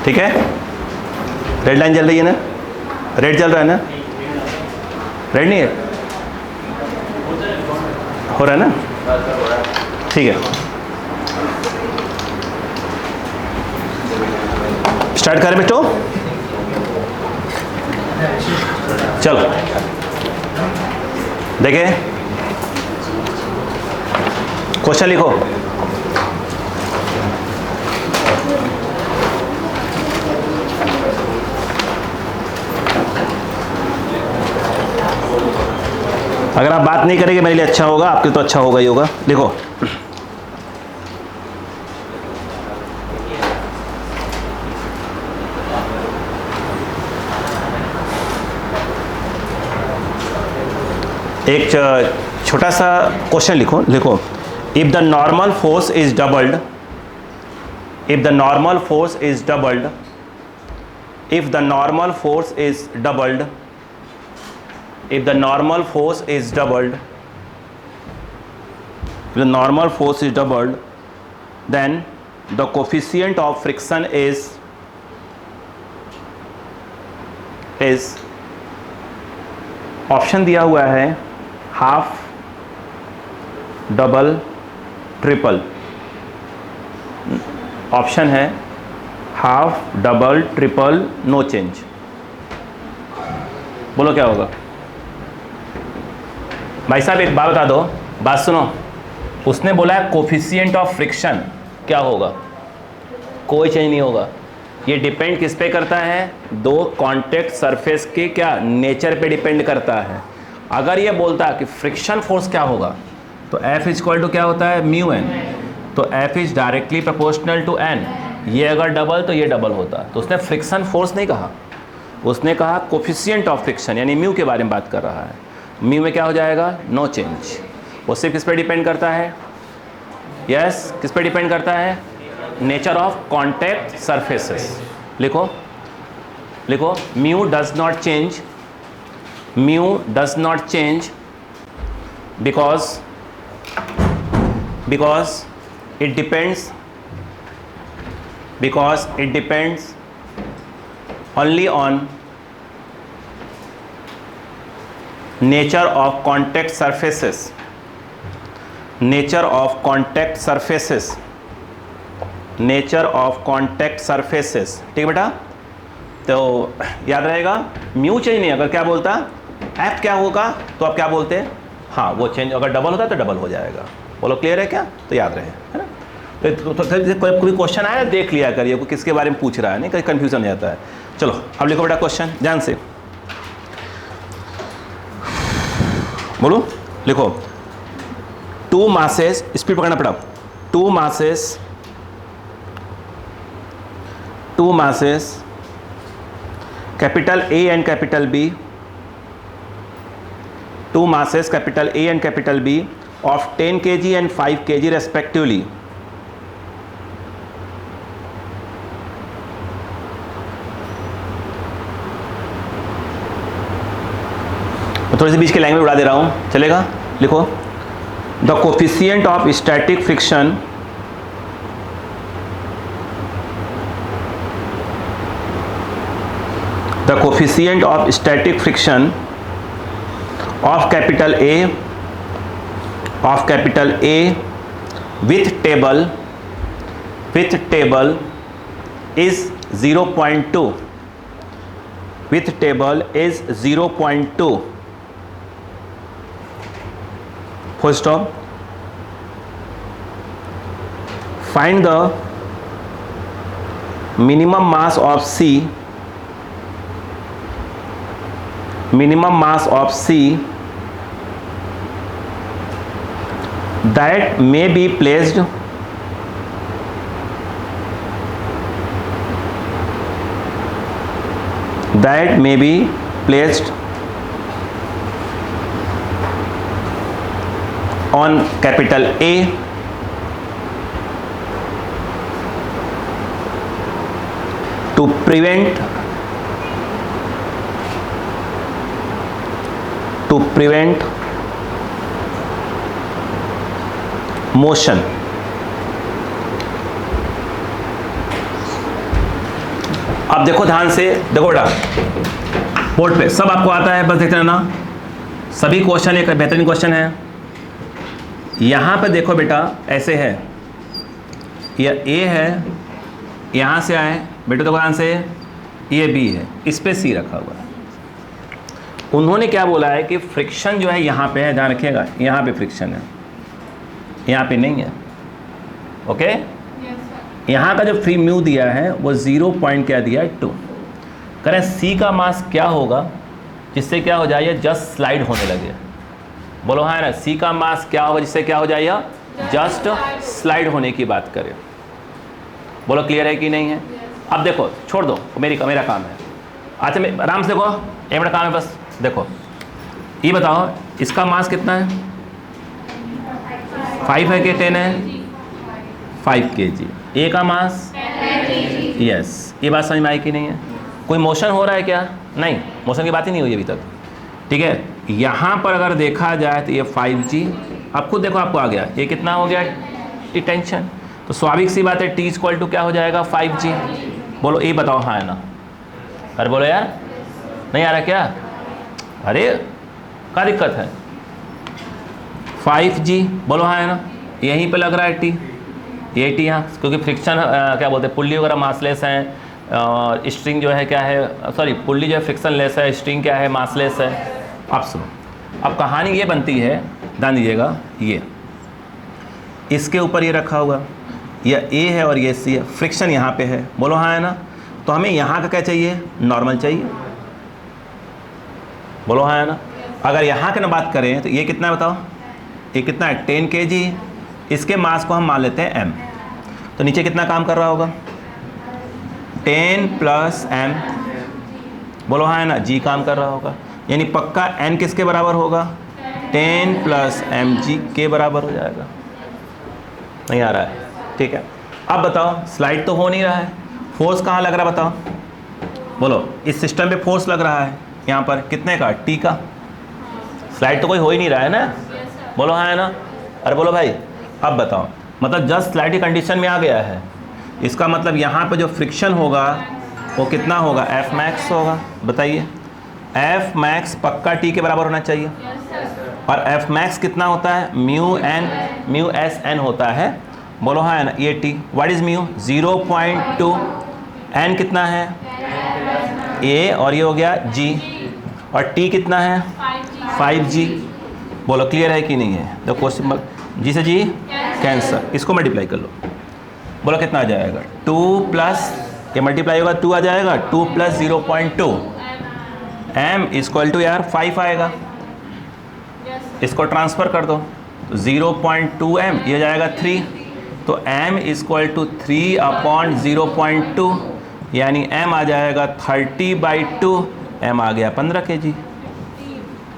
ठीक है, red line जल रही है ना, रेड जल रहा है ना, रेड नहीं है, हो रहा है ना, ठीक है। स्टार्ट करें बेटो, चलो देखें, क्वेश्चन लिखो। अगर आप बात नहीं करेंगे मेरे लिए अच्छा होगा, आपके लिए तो अच्छा होगा ही होगा। लिखो, एक छोटा सा क्वेश्चन लिखो। लिखो, if the normal force is doubled, if the normal force is doubled, if the normal force is doubled, if the normal force is doubled, if the normal force is doubled, then the coefficient of friction is option दिया हुआ है half, double, triple. Option है half, double, triple, no change. बोलो क्या होगा भाई साहब, एक बात बता दो, बात सुनो। उसने बोला है कोफिशिएंट ऑफ फ्रिक्शन, क्या होगा? कोई चेंज नहीं होगा। ये डिपेंड किस पे करता है? दो कांटेक्ट सरफेस के क्या नेचर पे डिपेंड करता है। अगर ये बोलता कि फ्रिक्शन फोर्स क्या होगा, तो F इक्वल टू क्या होता है? Mu N. तो F is directly proportional to N. ये अगर डबल तो ये डबल होता। तो उसने फ्रिक्शन फोर्स नहीं कहा, उसने कहा कोफिशिएंट ऑफ फ्रिक्शन, यानी म्यू के बारे में बात कर रहा है। म्यू में क्या हो जाएगा? No change. वो सिर्फ किस पे डिपेंड करता है? यस, किस पे डिपेंड करता है? Nature of contact surfaces. लिखो, लिखो, mu does not change, mu does not change because it depends only on nature of contact surfaces, nature of contact surfaces, nature of contact surfaces। ठीक है बेटा, तो याद रहेगा म्यू चेंज नहीं। अगर क्या बोलता एफ क्या होगा, तो आप क्या बोलते हैं? हाँ, वो चेंज अगर डबल होता है तो डबल हो जाएगा। बोलो क्लियर है क्या? तो याद रहे, है ना। तो कोई क्वेश्चन आया देख लिया करिए, कोई किसके बारे में पूछ रहा है, नहीं कहीं कन्फ्यूजन हो जाता है। चलो अब लिखो बेटा क्वेश्चन ध्यान से, बोलो, लिखो। टू मासेस, स्पीड पकड़ना पड़ा, two masses capital A and capital B, two masses capital A and capital B of 10 kg and 5 kg respectively थोड़ी सी बीच की लैंग्वेज उड़ा दे रहा हूं, चलेगा? लिखो, the coefficient of static friction, the coefficient of static friction of capital A with table is 0.2, with table is 0.2, full stop. Find the minimum mass of C, minimum mass of C that may be placed on capital A to prevent motion। अब देखो ध्यान से, देखो बेटा board पे सब आपको आता है, बस देखते रहना। सभी क्वेश्चन एक बेहतरीन क्वेश्चन है। यहाँ पे देखो बेटा ऐसे है, यह ए है, यहाँ से आए बेटे तो ध्यान से, ये बी है, इस पे सी रखा हुआ है। उन्होंने क्या बोला है कि फ्रिक्शन जो है यहाँ पे है, ध्यान रखिएगा, यहाँ पे फ्रिक्शन है, यहाँ पे नहीं है। ओके, यहाँ का जो फ्री म्यू दिया है वो 0 पॉइंट क्या दिया है 2। करें सी का मास क्या होगा जिससे क्या हो जाए जस्ट स्लाइड होने लगे, बोलो हाँ ना। सी का मास क्या होगा जिससे क्या हो जाए जस्ट स्लाइड होने की बात करें, बोलो क्लियर है कि नहीं है। अब देखो छोड़ दो, मेरा काम है। अच्छा मैं आराम से देखो, एक मिनट काम है बस। देखो ये बताओ इसका मास कितना है, 5 है कि 10 है, 5 kg। ए का मास यस, ये बात समझ में आई कि नहीं है। कोई मोशन हो रहा है क्या, नहीं, मोशन की बात ही नहीं हुई अभी तक, ठीक है। यहाँ पर अगर देखा जाए तो ये 5g, अब खुद देखो आपको आ गया, ये कितना हो गया टेंशन। तो स्वाभाविक सी बात है t इक्वल टू क्या हो जाएगा 5g। बोलो ये बताओ हाँ है ना, अरे बोलो यार नहीं आ रहा क्या, अरे क्या दिक्कत है। 5g बोलो हाँ है ना, यहीं पे लग रहा है t, ये t यहाँ, क्योंकि फ्रिक्शन क्या बोलते हैं, पुल्ली वगैरह मासलेस हैं, स्ट्रिंग जो है क्या है, सॉरी पुल्ली जो है फ्रिक्शन लेस है, स्ट्रिंग क्या है मासलेस है। अब सुनो, अब कहानी ये बनती है, ध्यान दीजिएगा, ये इसके ऊपर ये रखा हुआ, यह ए है और ये सी है, फ्रिक्शन यहाँ पे है, बोलो हाँ है ना। तो हमें यहाँ का क्या चाहिए, नॉर्मल चाहिए, बोलो हाँ है ना। अगर यहाँ की ना बात करें तो ये कितना है बताओ, ये कितना है 10 kg, इसके मास को हम मान लेते हैं m, तो नीचे कितना काम कर रहा होगा 10 + m, बोलो हाँ है ना, g काम कर रहा होगा, यानी पक्का n किसके बराबर होगा 10 + mg के बराबर हो जाएगा। नहीं आ रहा है, ठीक है। अब बताओ स्लाइड तो हो नहीं रहा है, फोर्स कहाँ लग रहा है बताओ, बोलो इस सिस्टम पे फोर्स लग रहा है यहाँ पर कितने का, t का। स्लाइड तो कोई हो ही नहीं रहा है ना, बोलो हाँ है ना। अरे बोलो भाई अब बताओ, मतलब जस्ट स्लाइड की कंडीशन में आ गया है, इसका मतलब यहाँ पे जो फ्रिक्शन होगा वो कितना होगा F max होगा। बताइए F max पक्का t के बराबर होना चाहिए, और F max कितना होता है म्यू s n होता है, बोलो हाँ है ना। ये t what is mu 0.2, n कितना है a, और ये हो गया g, और t कितना है 5g। बोलो क्लियर है कि नहीं है। तो क्वेश्चन जी से जी कैंसर, इसको मल्टीप्लाई कर लो, बोलो कितना आ जाएगा 2 प्लस, ये मल्टीप्लाई होगा 2 आ जाएगा, 2 + 0.2 m इक्वल टू यार 5 आएगा, इसको ट्रांसफ़र कर दो 0.2 m, ये जाएगा 3, तो m इक्वल टू 3/0.2, यानी m आ जाएगा 30/2, m आ गया 15 kg।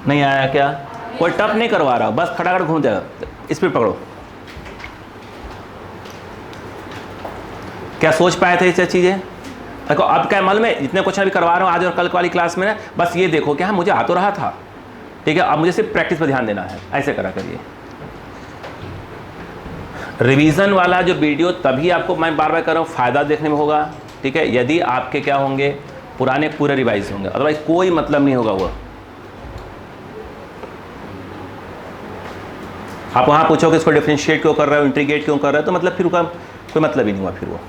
नहीं आया क्या, कोई टफ नहीं करवा रहा, बस खटाखट घूम जाएगा, इस पर पकड़ो। क्या सोच पाए थे ये चीज़ें, देखो अब क्या मालूम है, जितने क्वेश्चन अभी करवा रहा हूँ आज और कल वाली क्लास में ना, बस ये देखो कि हाँ मुझे आ तो रहा था, ठीक है, अब मुझे सिर्फ प्रैक्टिस पर ध्यान देना है, ऐसे करा करिए। रिवीजन वाला जो वीडियो तभी आपको मैं बार बार कर रहा हूँ, फ़ायदा देखने में होगा, ठीक है, यदि आपके क्या होंगे पुराने पूरे रिवाइज होंगे, अदरवाइज कोई मतलब नहीं होगा। वो आप वहाँ पूछो कि इसको डिफरेंशिएट क्यों कर रहे हो, इंटीग्रेट क्यों कर रहे हो, तो मतलब फिर उसका कोई मतलब ही नहीं हुआ फिर वो।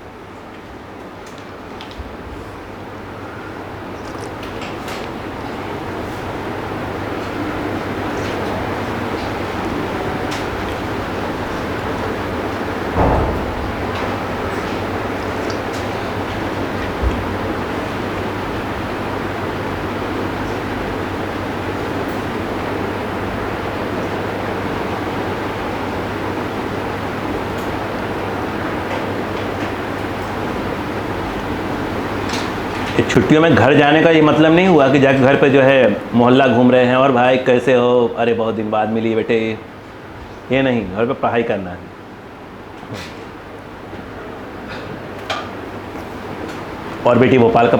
छुट्टियों में घर जाने का ये मतलब नहीं हुआ कि जाके घर पे जो है मोहल्ला घूम रहे हैं और भाई कैसे हो, अरे बहुत दिन बाद मिली बेटे, ये नहीं, घर पे पढ़ाई करना है। और बेटी भोपाल का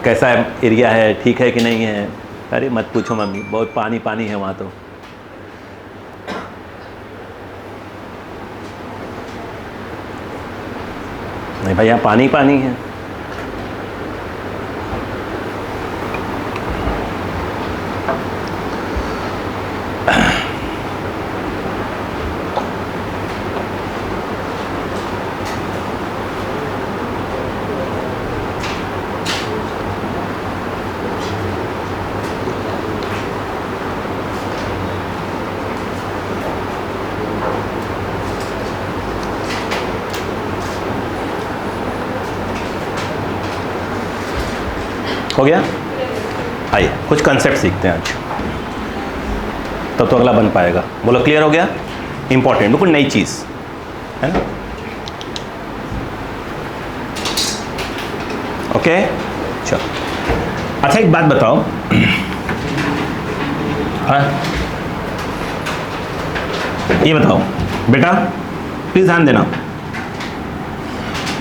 कैसा एरिया है, ठीक है कि नहीं है, अरे मत पूछो मम्मी, बहुत पानी पानी है वहाँ तो। नहीं भाई यहाँ पानी पानी है। हो गया? आइए कुछ कंसेप्ट सीखते हैं आज, तब तो अगला बन पाएगा। बोलो क्लियर हो गया? इंपॉर्टेंट, बिल्कुल नई चीज़ है ना। ओके चलो, अच्छा एक बात बताओ, हाँ ये बताओ बेटा, प्लीज ध्यान देना।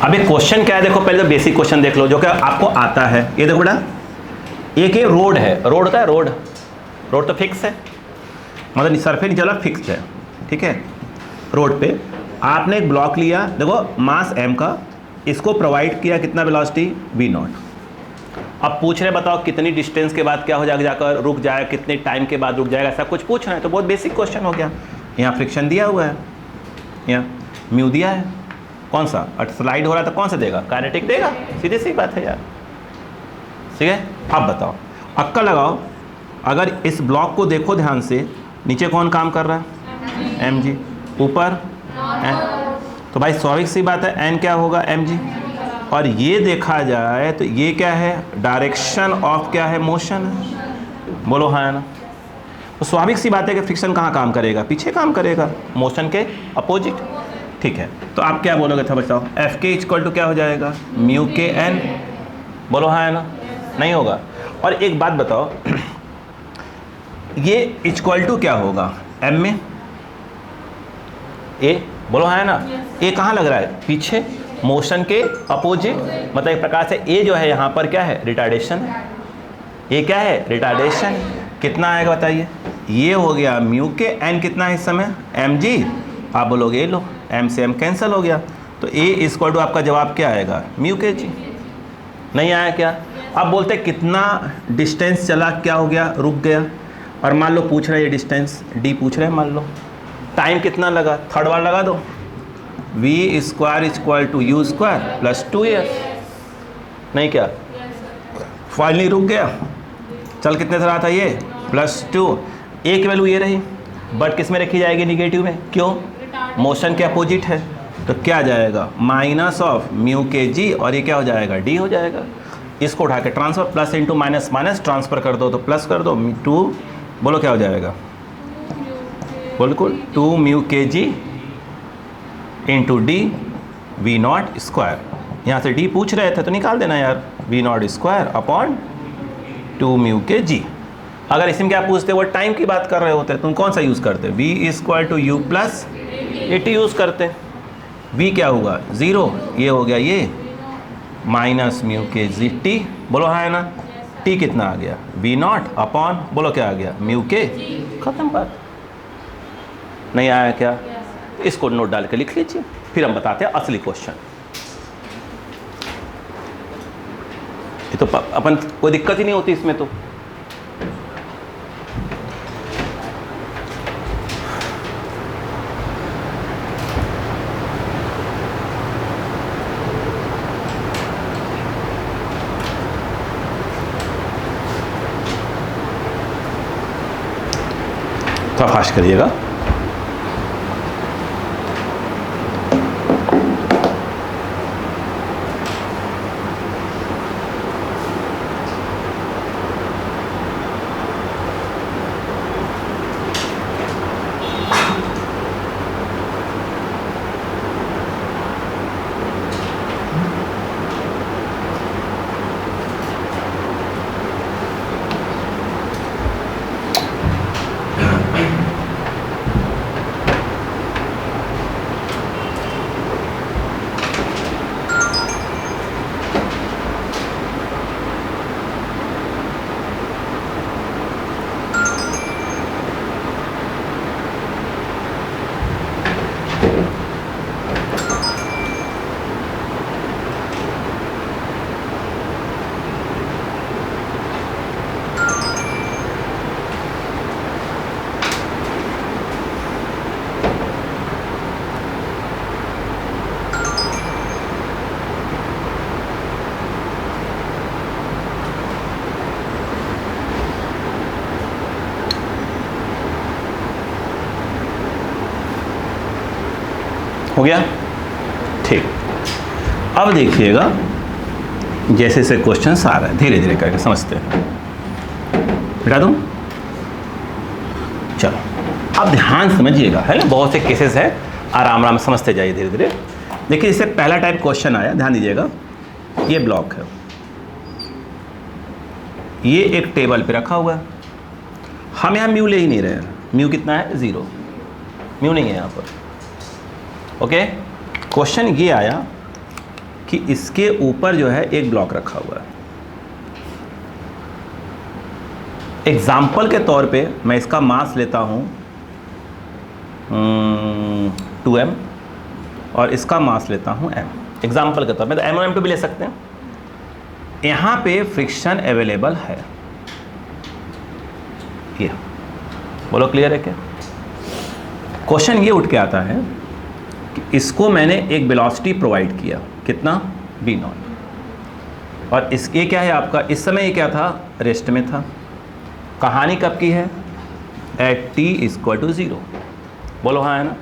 अब एक क्वेश्चन क्या है, देखो पहले तो बेसिक क्वेश्चन देख लो जो कि आपको आता है। ये देखो बेटा, एक ये रोड है, रोड का रोड, रोड तो फिक्स है, मतलब सरफेस नहीं चला, फिक्स है, ठीक है। रोड पे आपने एक ब्लॉक लिया, देखो मास m का, इसको प्रोवाइड किया कितना वेलोसिटी v0। अब पूछ रहे बताओ कितनी डिस्टेंस के बाद क्या हो जाएगा, जाकर रुक जाएगा, कितने टाइम के बाद रुक जाएगा, ऐसा कुछ पूछ रहे हैं। तो बहुत बेसिक क्वेश्चन हो गया। यहाँ फ्रिक्शन दिया हुआ है, यहाँ म्यू दिया है, कौन सा स्लाइड हो रहा था, कौन सा देगा, काइनेटिक देगा, सीधी सी बात है यार, ठीक है। अब बताओ, अक्का लगाओ, अगर इस ब्लॉक को देखो ध्यान से, नीचे कौन काम कर रहा है, mg, ऊपर n, तो भाई स्वाभाविक सी बात है n क्या होगा, mg। और ये देखा जाए तो ये क्या है, डायरेक्शन ऑफ क्या है, मोशन है, बोलो हाँ है ना। तो स्वाभाविक सी बात है कि फ्रिक्शन कहाँ काम करेगा, पीछे काम करेगा, मोशन के अपोजिट, ठीक है। तो आप क्या बोलोगे था बताओ, एफ के इक्वल टू क्या हो जाएगा, म्यू के एन, बोलो हाँ है ना, नहीं होगा। और एक बात बताओ, ये इक्वल टू क्या होगा, एम में ए, बोलो हाँ है ना। ए कहाँ लग रहा है, पीछे, मोशन के अपोजिट, मतलब एक प्रकार से ए जो है यहाँ पर क्या है, रिटार्डेशन है। ये क्या है, रिटार्डेशन। कितना आएगा बताइए, ये हो गया म्यू के एन, कितना है इस समय, एम जी। आप बोलोगे ये लो, एम से एम कैंसिल हो गया, तो ए इक्वल टू आपका जवाब क्या आएगा, म्यू के जी। नहीं आया क्या? अब बोलते कितना डिस्टेंस चला, क्या हो गया, रुक गया। और मान लो पूछ रहे ये डिस्टेंस डी पूछ रहे हैं, मान लो टाइम कितना लगा, थर्ड वाला लगा दो, v square equal to u square plus 2a, नहीं क्या, फाइनली रुक गया। चल कितने से रहा था ये, +2, ए की वैल्यू ये रही, बट किस में रखी जाएगी, निगेटिव में, क्यों, मोशन के अपोजिट है, तो क्या जाएगा, माइनस ऑफ म्यू के जी, और ये क्या हो जाएगा, डी हो जाएगा। इसको उठा के transfer, plus into minus minus transfer कर दो, तो प्लस कर दो, 2, बोलो क्या हो जाएगा, बिल्कुल 2 म्यू के G into D V not square. यहाँ से डी पूछ रहे थे तो निकाल देना यार, v not square upon 2 mu के जी। अगर इसमें क्या पूछते, वो टाइम की बात कर रहे होते, तुम कौन सा यूज़ करते, v equal to u plus a t use करते। वी क्या होगा, 0, ये हो गया ये, माइनस म्यू के जी टी, बोलो हाँ है ना। टी कितना आ गया, वी नॉट अपॉन, बोलो क्या आ गया, म्यू के, खत्म बात। नहीं आया क्या, इसको नोट डाल के लिख लीजिए, फिर हम बताते हैं असली क्वेश्चन। ये तो अपन कोई दिक्कत ही नहीं होती इसमें तो। थोड़ा फास्ट करिएगा। हो गया, ठीक। अब देखिएगा, जैसे से क्वेश्चन आ रहा है धीरे धीरे करके समझते हैं। बेटा तुम चलो अब ध्यान समझिएगा, है ना, बहुत से केसेस है, आराम आराम समझते जाइए धीरे धीरे। देखिए इससे पहला टाइप क्वेश्चन आया, ध्यान दीजिएगा, ये ब्लॉक है, ये एक टेबल पे रखा हुआ है, हम यहाँ म्यू ले ही नहीं रहे हैं, म्यू कितना है 0, म्यू नहीं है यहाँ पर। ओके, क्वेश्चन ये आया कि इसके ऊपर जो है एक ब्लॉक रखा हुआ है। एग्जाम्पल के तौर पे मैं इसका मास लेता हूँ 2m और इसका मास लेता हूँ m। एग्जाम्पल के तौर पे तो m और m2 भी ले सकते हैं। यहाँ पे फ्रिक्शन अवेलेबल है, ये बोलो क्लियर है क्या? क्वेश्चन ये उठ के आता है कि इसको मैंने एक वेलोसिटी प्रोवाइड किया, कितना v0, और इस ये क्या है आपका, इस समय ये क्या था, रेस्ट में था। कहानी कब की है, एट t = 0। बोलो हाँ है ना,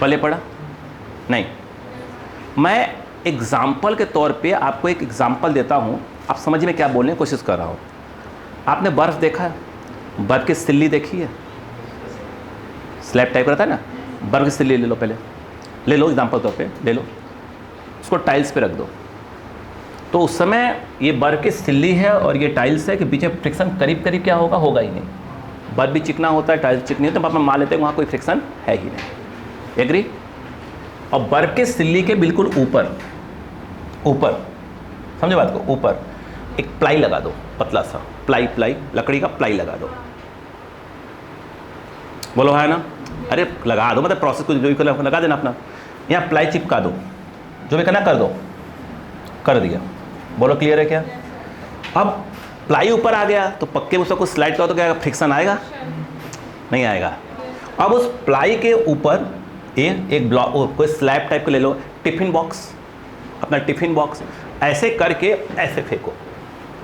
पहले पढ़ा नहीं। मैं एग्जाम्पल के तौर पे आपको एक एग्जाम्पल देता हूँ, आप समझ में क्या बोलने की कोशिश कर रहा हूँ। आपने बर्फ़ देखा है, बर्फ़ की सिल्ली देखी है, स्लैब टाइप रहता है ना, बर्फ़ की सिल्ली ले लो, पहले ले लो, एग्जाम्पल तौर पे ले लो, उसको टाइल्स पे रख दो, तो उस समय ये बर्फ़ की सिल्ली है और ये टाइल्स है कि बीच में फ्रिक्शन करीब करीब क्या होगा, होगा ही नहीं। बर्फ़ भी चिकना होता है, टाइल्स चिकनी होती है, तो आप मान लेते हैं वहाँ कोई फ्रिक्शन है ही नहीं। एग्री? और बर्फ़ के सिल्ली के बिल्कुल ऊपर ऊपर, समझे बात को, ऊपर एक प्लाई लगा दो, पतला सा प्लाई, लकड़ी का प्लाई लगा दो। बोलो है ना, अरे लगा दो, मतलब प्रोसेस को जो भी करना लगा देना अपना, यहाँ प्लाई चिपका दो, जो भी करना कर दो, कर दिया। बोलो क्लियर है क्या? अब प्लाई ऊपर आ गया तो पक्के उसको कुछ स्लाइड करो तो क्या फ्रिक्शन आएगा? नहीं आएगा। अब उस प्लाई के ऊपर एक ब्लॉक, कोई स्लैब टाइप का ले लो, टिफिन बॉक्स, अपना टिफिन बॉक्स ऐसे करके ऐसे फेंको,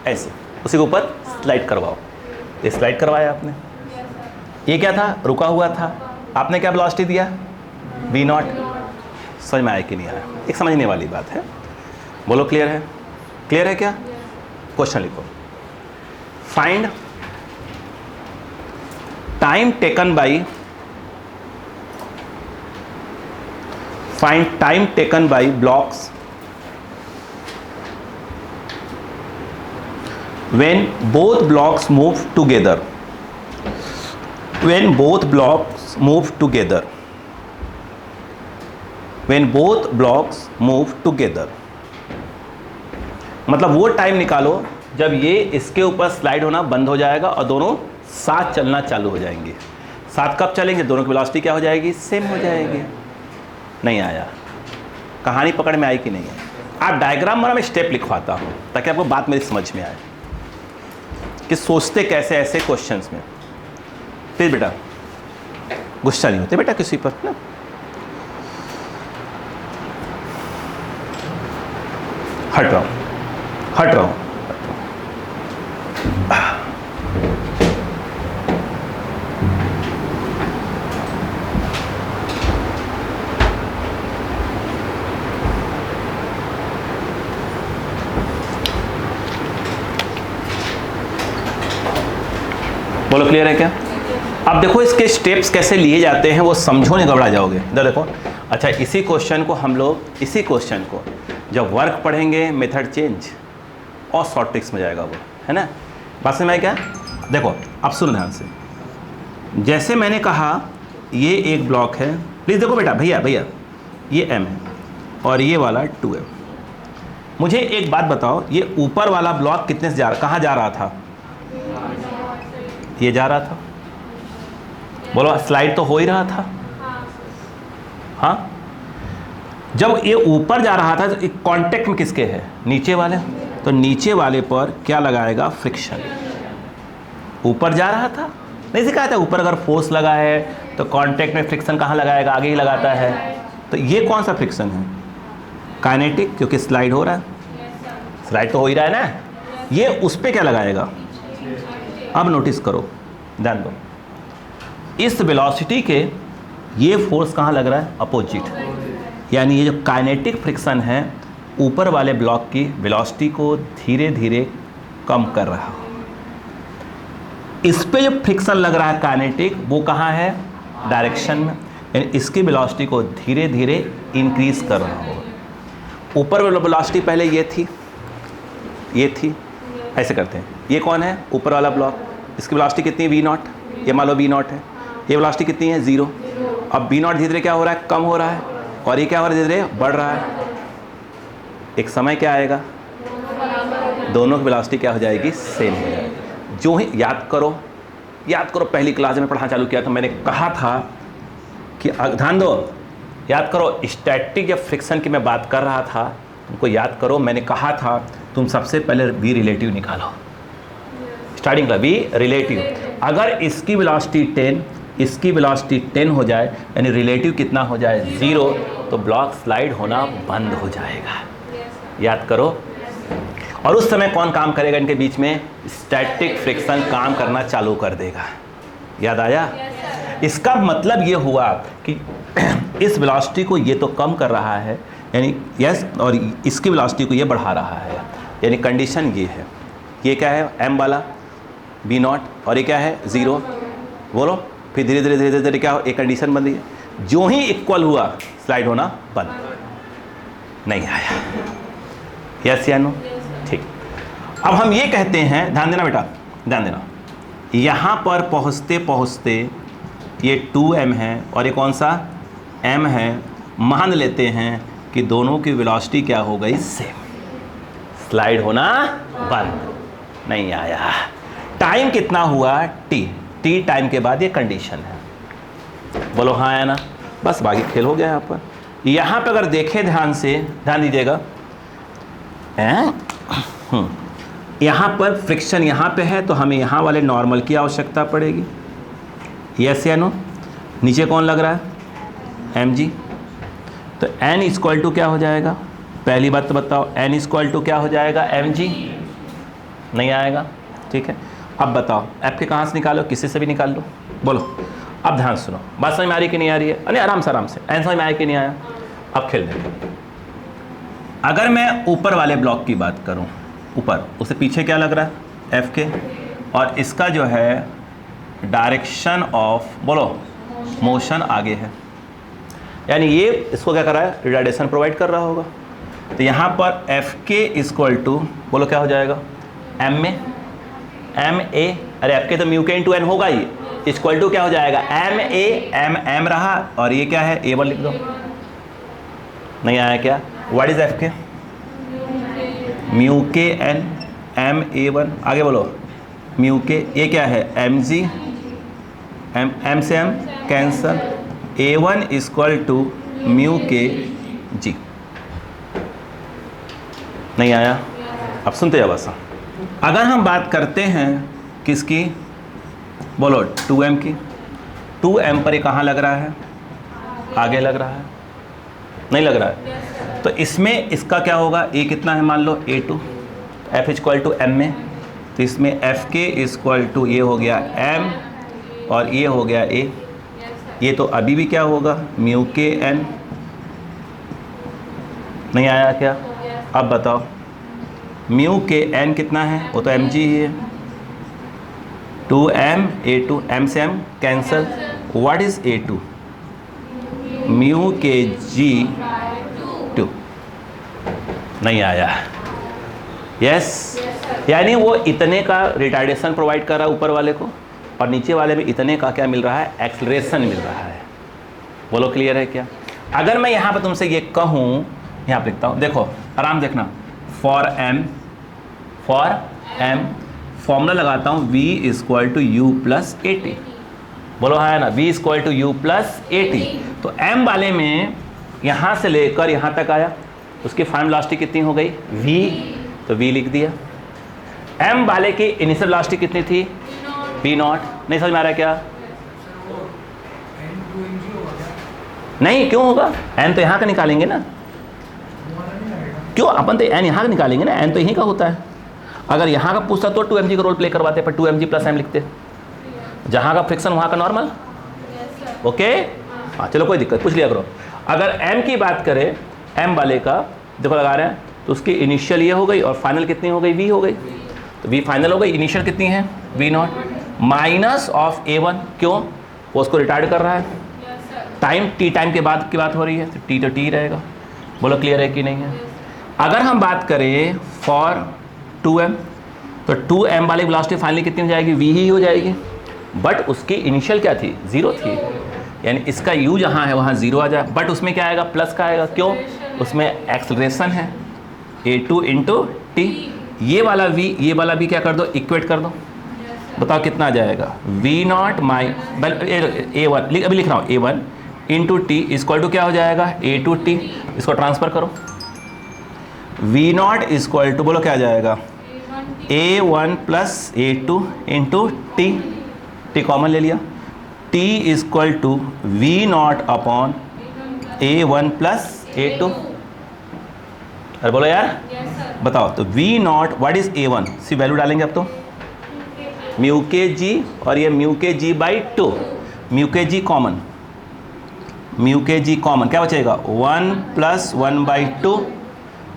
ऐसे उसी के ऊपर स्लाइड करवाओ। ये स्लाइड करवाया आपने, ये क्या था, रुका हुआ था, आपने क्या वेलोसिटी दिया, v0। समझ में आया कि नहीं आया? एक समझने वाली बात है। बोलो क्लियर है? क्लियर है क्या? क्वेश्चन लिखो, find time taken by blocks when both blocks move together, when both blocks move together, when both blocks move together, मतलब वो टाइम निकालो जब ये इसके ऊपर स्लाइड होना बंद हो जाएगा और दोनों साथ चलना चालू हो जाएंगे। साथ कब चलेंगे? दोनों की वेलोसिटी क्या हो जाएगी, सेम हो जाएगी। नहीं आया? कहानी पकड़ में आई कि नहीं है? आप डायग्राम बना, मैं स्टेप लिखवाता हूँ ताकि आपको बात मेरी समझ में आए कि सोचते कैसे ऐसे क्वेश्चंस में। फिर बेटा गुस्सा नहीं होते बेटा किसी पर ना। हट रहा हूं। बोलो क्लियर है क्या? अब देखो इसके स्टेप्स कैसे लिए जाते हैं, वो समझो नहीं घबरा जाओगे। इधर देखो। अच्छा, इसी क्वेश्चन को जब वर्क पढ़ेंगे मेथड चेंज और शॉर्ट ट्रिक्स में जाएगा वो, है ना। बात समझ में आई क्या? देखो अब सुनो ध्यान से। जैसे मैंने कहा ये एक ब्लॉक है, प्लीज़ देखो बेटा, भैया ये m है और ये वाला 2m। मुझे एक बात बताओ, ये ऊपर वाला ब्लॉक कितने से कहाँ जा रहा था? ये जा रहा था। बोलो स्लाइड तो हो ही रहा था। हाँ, जब ये ऊपर जा रहा था तो कांटेक्ट में किसके है? नीचे वाले। तो नीचे वाले पर क्या लगाएगा? फ्रिक्शन। ऊपर जा रहा था, नहीं सिखाया था ऊपर अगर फोर्स लगा है तो कांटेक्ट में फ्रिक्शन कहाँ लगाएगा? आगे ही लगाता है। तो ये कौन सा फ्रिक्शन है? काइनेटिक, क्योंकि स्लाइड हो रहा है। स्लाइड तो हो ही रहा है ना। ये उस पर क्या लगाएगा? अब नोटिस करो, ध्यान दो, इस वेलोसिटी के ये फोर्स कहाँ लग रहा है? अपोजिट। यानी ये जो काइनेटिक फ्रिक्शन है ऊपर वाले ब्लॉक की वेलोसिटी को धीरे धीरे कम कर रहा हो। इस पे जो फ्रिक्शन लग रहा है काइनेटिक, वो कहाँ है? डायरेक्शन में, यानी इसकी वेलोसिटी को धीरे धीरे इंक्रीज कर रहा हो। ऊपर वाला वेलोसिटी पहले ये थी, ऐसे करते हैं। ये कौन है? ऊपर वाला ब्लॉक। इसकी वेलोसिटी कितनी है? v0। ये मान लो v0 है। ये वेलोसिटी कितनी है? 0। अब v0 धीरे धीरे क्या हो रहा है? कम हो रहा है। और ये क्या हो रहा है? धीरे धीरे बढ़ रहा है। एक समय क्या आएगा? दोनों की वेलोसिटी क्या हो जाएगी? सेम हो जाएगी। जो ही याद करो पहली क्लास में पढ़ाना चालू किया था, मैंने कहा था कि ध्यान दो, याद करो, स्टैटिक या फ्रिक्शन की मैं बात कर रहा था, तुमको याद करो, मैंने कहा था तुम सबसे पहले v रिलेटिव निकालो। स्टार्टिंग का v रिलेटिव, अगर इसकी वेलोसिटी 10, इसकी वेलोसिटी 10 हो जाए, यानी रिलेटिव कितना हो जाए? 0, तो ब्लॉक स्लाइड होना बंद हो जाएगा। याद करो। और उस समय कौन काम करेगा इनके बीच में? स्टैटिक फ्रिक्शन काम करना चालू कर देगा। याद आया? इसका मतलब ये हुआ कि इस वेलोसिटी को ये तो कम कर रहा है, यानी यस, और इसकी वेलोसिटी को ये बढ़ा रहा है, यानी कंडीशन ये है। ये क्या है? m वाला v0, और ये क्या है? 0। बोलो। फिर धीरे धीरे धीरे धीरे क्या हो? एक कंडीशन बन रही है। जो ही इक्वल हुआ, स्लाइड होना बंद। नहीं आया। यस या नो? ठीक। अब हम ये कहते हैं, ध्यान देना बेटा, ध्यान देना, यहाँ पर पहुँचते पहुँचते ये 2m है और ये कौन सा? m है। मान लेते हैं कि दोनों की वेलोसिटी क्या हो गई? सेम। स्लाइड होना बंद। नहीं आया। टाइम कितना हुआ? t टाइम के बाद ये कंडीशन है। बोलो हाँ आया ना? बस बाकी खेल हो गया। यहाँ पर अगर देखें ध्यान से, ध्यान दीजिएगा, यहाँ पर फ्रिक्शन यहाँ पे है, तो हमें यहाँ वाले नॉर्मल की आवश्यकता पड़ेगी। यस या नो? नीचे कौन लग रहा है? mg। तो n इक्वल टू क्या हो जाएगा? पहली बात तो बताओ, n इक्वल टू क्या हो जाएगा? mg। नहीं आएगा? ठीक है। अब बताओ f के कहाँ से निकालो? किसी से भी निकाल लो। बोलो। अब ध्यान सुनो, बात समझ में आ रही कि नहीं आ रही है? अरे आराम से n समझ में आया कि नहीं आया? अब खेल देंगे। अगर मैं ऊपर वाले ब्लॉक की बात करूं, ऊपर, उससे पीछे क्या लग रहा है? f के, और इसका जो है डायरेक्शन ऑफ, बोलो, मोशन आगे है, यानी ये इसको क्या कर रहा है? रिटार्डेशन प्रोवाइड कर रहा होगा। तो यहाँ पर एफ के इक्वल टू, बोलो क्या हो जाएगा? m में m a, अरे एफ के तो म्यू के इंटू एन होगा ही, इक्वल टू क्या हो जाएगा? m a, m रहा, और ये क्या है? a1 लिख दो। नहीं आया क्या? व्हाट इज एफ के? म्यू के एन, m a1, आगे बोलो, म्यू के, ये क्या है? mg, m से m cancel, a1 equal to mu k g। नहीं आया? अब सुनते जाओ बस। अगर हम बात करते हैं किसकी? बोलो 2m की। 2m पर ये कहाँ लग रहा है? आगे लग रहा है। नहीं लग रहा है? तो इसमें इसका क्या होगा? a कितना है? मान लो a2, f equal to m में, तो इसमें एफ के इक्वल टू ये हो गया m, और ये हो गया a। ये तो अभी भी क्या होगा? म्यू के n। नहीं आया क्या? अब बताओ, म्यू के n कितना है? वो तो mg ही है। 2m a2, m से m cancel, what is a2? Mu k g 2। नहीं आया? यस, यानी वो इतने का रिटार्डेशन प्रोवाइड कर रहा है ऊपर वाले को, और नीचे वाले में इतने का क्या मिल रहा है? एक्सलरेशन मिल रहा है। बोलो क्लियर है क्या? अगर मैं यहाँ पर तुमसे ये कहूँ, यहाँ पर लिखता हूँ, देखो आराम देखना, फॉर m फॉर्मूला लगाता हूँ v equal to u plus a t. बोलो हाँ है ना? v equal to u plus a t. तो m वाले में यहाँ से लेकर यहाँ तक आया, उसकी फाइनल वेलोसिटी कितनी हो गई? v, तो v लिख दिया। m वाले की इनिशियल वेलोसिटी कितनी थी? v0। नहीं समझ में आ रहा है क्या? नहीं, क्यों होगा? n तो यहाँ का निकालेंगे ना। क्यों? अपन तो n यहाँ का निकालेंगे ना, n तो यहीं का होता है। अगर यहाँ का पूछता तो 2mg का रोल प्ले करवाते, पर 2mg प्लस m लिखते। जहाँ का फ्रिक्शन वहाँ का नॉर्मल। ओके हाँ, चलो कोई दिक्कत, पूछ लिया करो। अगर m की बात करें, m वाले का, देखो लगा रहे हैं, तो उसकी इनिशियल ये हो गई और फाइनल कितनी हो गई, v हो गई। तो v फाइनल हो गई, इनिशियल कितनी है v not minus of a1, क्यों, वो उसको रिटार्ड कर रहा है, टाइम t टाइम के बाद की बात हो रही है, तो t तो t रहेगा। बोलो क्लियर है कि नहीं है। अगर हम बात करें फॉर 2m, तो 2m वाली वेलोसिटी फाइनली कितनी हो जाएगी, v ही हो जाएगी, बट उसकी इनिशियल क्या थी, 0 थी, यानी इसका u जहाँ है वहाँ 0 आ जाए, बट उसमें क्या आएगा, प्लस का आएगा, क्यों, उसमें एक्सलरेशन है a2 इंटू टी। ये वाला v, ये वाला v क्या कर दो, इक्वेट कर दो, बताओ कितना आ जाएगा, v नॉट माई a1, अभी लिख रहा हूँ, a1 into T equal to क्या हो जाएगा, a2 टी, इसको ट्रांसफर करो, v नॉट इक्वल टू, बोलो क्या आ जाएगा, a1 plus a2 into t, t common ले लिया, t equal to v naught upon a1 plus a2। अरे बोलो यार, बताओ, तो v naught what is a1, सी वैल्यू डालेंगे अब तो, म्यू के जी और ये म्यू के जी बाई 2, म्यू के जी कॉमन, म्यू के जी कॉमन, क्या बचेगा 1 प्लस 1 बाई 2,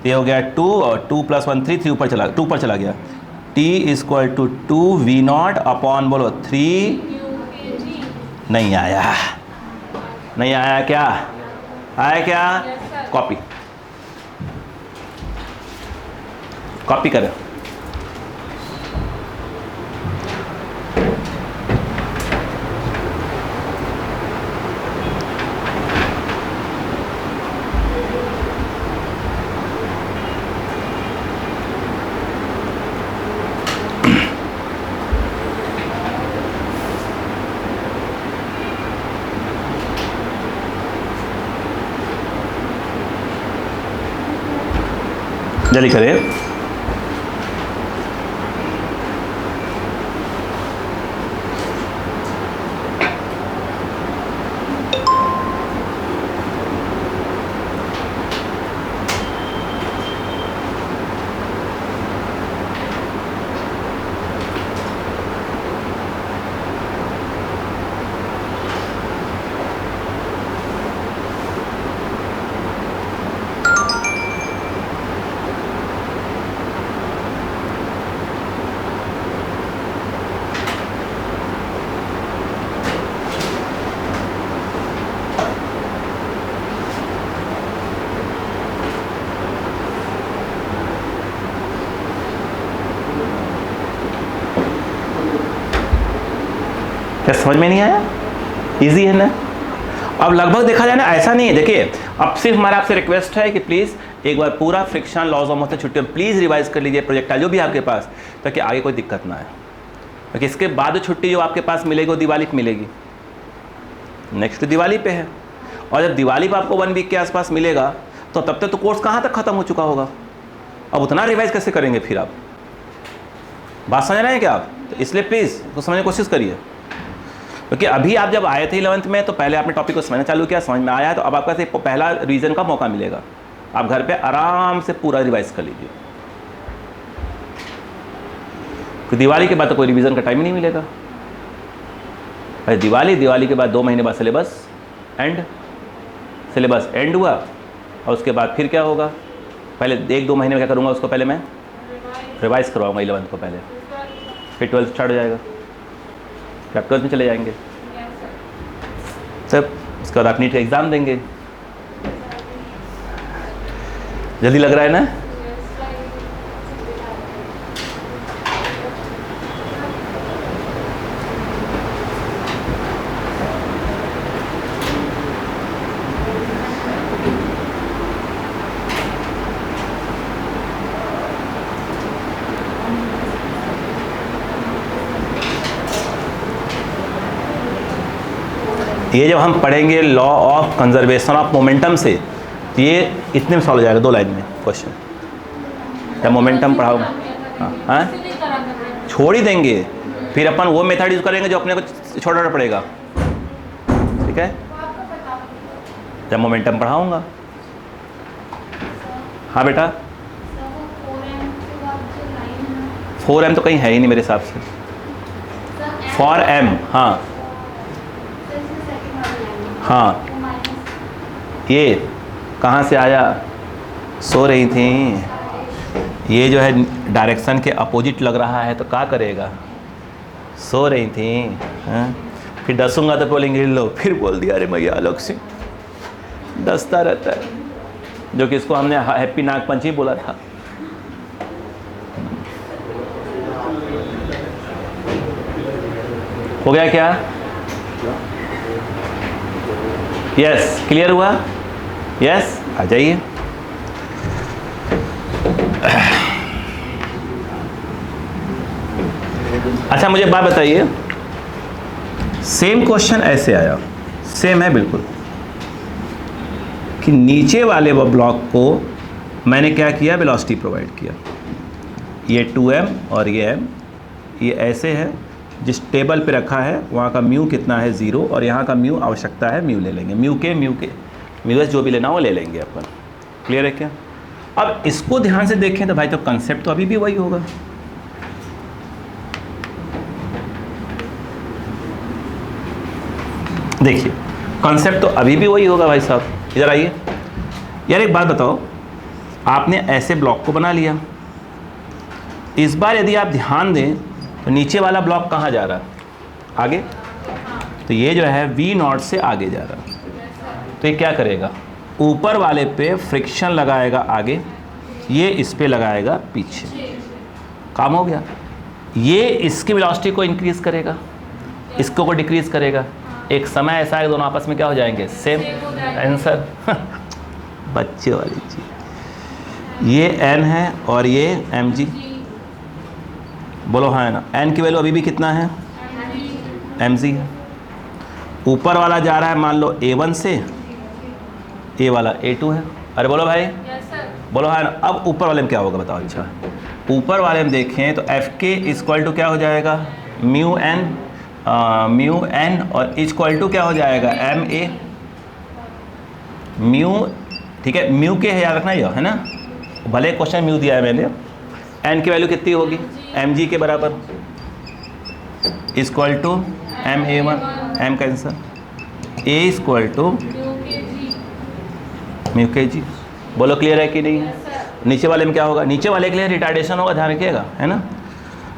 ये हो गया 2 और 2 प्लस 1 3, 3 ऊपर चला, 2 ऊपर चला गया, t equal to 2 v naught upon बोलो 3, नहीं आया, नहीं आया, क्या आया, क्या, कॉपी, कॉपी करें, जल्दी करें। क्या समझ में नहीं आया, इजी है ना। अब लगभग देखा जाए ना, ऐसा नहीं है, देखिए अब सिर्फ हमारा आपसे रिक्वेस्ट है कि प्लीज़ एक बार पूरा फ्रिक्शन लॉज ऑफ मोशन छुट्टी प्लीज़ रिवाइज कर लीजिए प्रोजेक्टाइल जो भी आपके पास, ताकि आगे कोई दिक्कत ना आए, क्योंकि इसके बाद छुट्टी जो आपके पास मिलेगी वो दिवाली पे मिलेगी, नेक्स्ट दिवाली पे है, और जब दिवाली पे आपको 1 वीक के आसपास मिलेगा तो तब तक तो कोर्स कहाँ तक ख़त्म हो चुका होगा, अब उतना रिवाइज कैसे करेंगे फिर आप, बात समझ रहे हैं क्या आप। तो इसलिए प्लीज़ तो समझने की कोशिश करिए, क्योंकि अभी आप जब आए थे 11th में तो पहले आपने टॉपिक को समझना चालू किया, समझ में आया है, तो अब आपका सिर्फ पहला रिवीजन का मौका मिलेगा, आप घर पे आराम से पूरा रिवाइज कर लीजिए, तो दिवाली के बाद तो कोई रिवीजन का टाइम ही नहीं मिलेगा भाई। दिवाली के बाद 2 महीने बाद सिलेबस एंड हुआ, और उसके बाद फिर क्या होगा, पहले 1-2 महीने में क्या करूँगा, उसको पहले मैं रिवाइज करवाऊँगा 11th को पहले, फिर 12th स्टार्ट हो जाएगा, फिर आप 12th में चले जाएंगे, तब उसके बाद आप नीट का एग्ज़ाम देंगे। जल्दी लग रहा है ना। ये जब हम पढ़ेंगे law of conservation of momentum से, तो ये इतने में सॉल्व हो जाएगा 2 लाइन में क्वेश्चन, जब मोमेंटम पढ़ाओ, हाँ छोड़ ही देंगे, फिर अपन वो मेथड यूज करेंगे जो अपने को छोड़ना पड़ेगा, ठीक है, जब मोमेंटम पढ़ाऊंगा। हाँ बेटा, 4m तो कहीं है ही नहीं मेरे हिसाब से, 4m, हाँ हाँ, ये कहाँ से आया, सो रही थी। ये जो है डायरेक्शन के अपोजिट लग रहा है तो क्या करेगा, सो रही थी। हाँ? फिर डसूंगा तो बोलेंगे लो, फिर बोल दिया अरे मैया अलग से डसता रहता है, जो कि इसको हमने हैप्पी नागपंचमी बोला था। हो गया क्या? यस, क्लियर हुआ? यस, आ जाइए। अच्छा मुझे बात बताइए, सेम क्वेश्चन ऐसे आया, सेम है बिल्कुल, कि नीचे वाले वो ब्लॉक को मैंने क्या किया, वेलोसिटी प्रोवाइड किया। ये 2m और ये m, ये ऐसे है, जिस टेबल पे रखा है वहाँ का म्यू कितना है 0, और यहाँ का म्यू आवश्यकता है म्यू ले लेंगे, म्यू जो भी लेना हो ले लेंगे अपन। क्लियर है क्या? अब इसको ध्यान से देखें तो भाई तो कंसेप्ट तो अभी भी वही होगा। देखिए कंसेप्ट तो अभी भी वही होगा भाई साहब। इधर आइए यार, एक बात बताओ, आपने ऐसे ब्लॉक को बना लिया, इस बार यदि आप ध्यान दें तो नीचे वाला ब्लॉक कहाँ जा रहा है, आगे, तो ये जो है V0 से आगे जा रहा है, तो ये क्या करेगा, ऊपर वाले पे फ्रिक्शन लगाएगा आगे, ये इस पे लगाएगा पीछे, काम हो गया। ये इसकी वेलोसिटी को इंक्रीज करेगा, इसको को डिक्रीज करेगा, एक समय ऐसा है दोनों आपस में क्या हो जाएंगे, सेम आंसर। बच्चे वाली चीज। ये n है और ये mg, बोलो हाँ है ना। n की वैल्यू अभी भी कितना है, mg है। ऊपर वाला जा रहा है मान लो a1 से, a वाला a2 है। अरे बोलो भाई, बोलो हाँ ना। अब ऊपर वाले में क्या होगा बताओ। अच्छा ऊपर वाले में देखें तो एफ के इक्वल टू क्या हो जाएगा, म्यू एन और इक्वल टू क्या हो जाएगा, एम ए म्यू। ठीक है, म्यू के है, याद रखना ये है ना, भले क्वेश्चन म्यू दिया है मैंने। एन की वैल्यू कितनी होगी, एम जी के बराबर, equal to M A one, M का आंसर, ए इक्वल टू म्यू के जी। बोलो क्लियर है कि नहीं है? नीचे वाले में क्या होगा, नीचे वाले के लिए रिटार्डेशन होगा, ध्यान रखिएगा, है ना।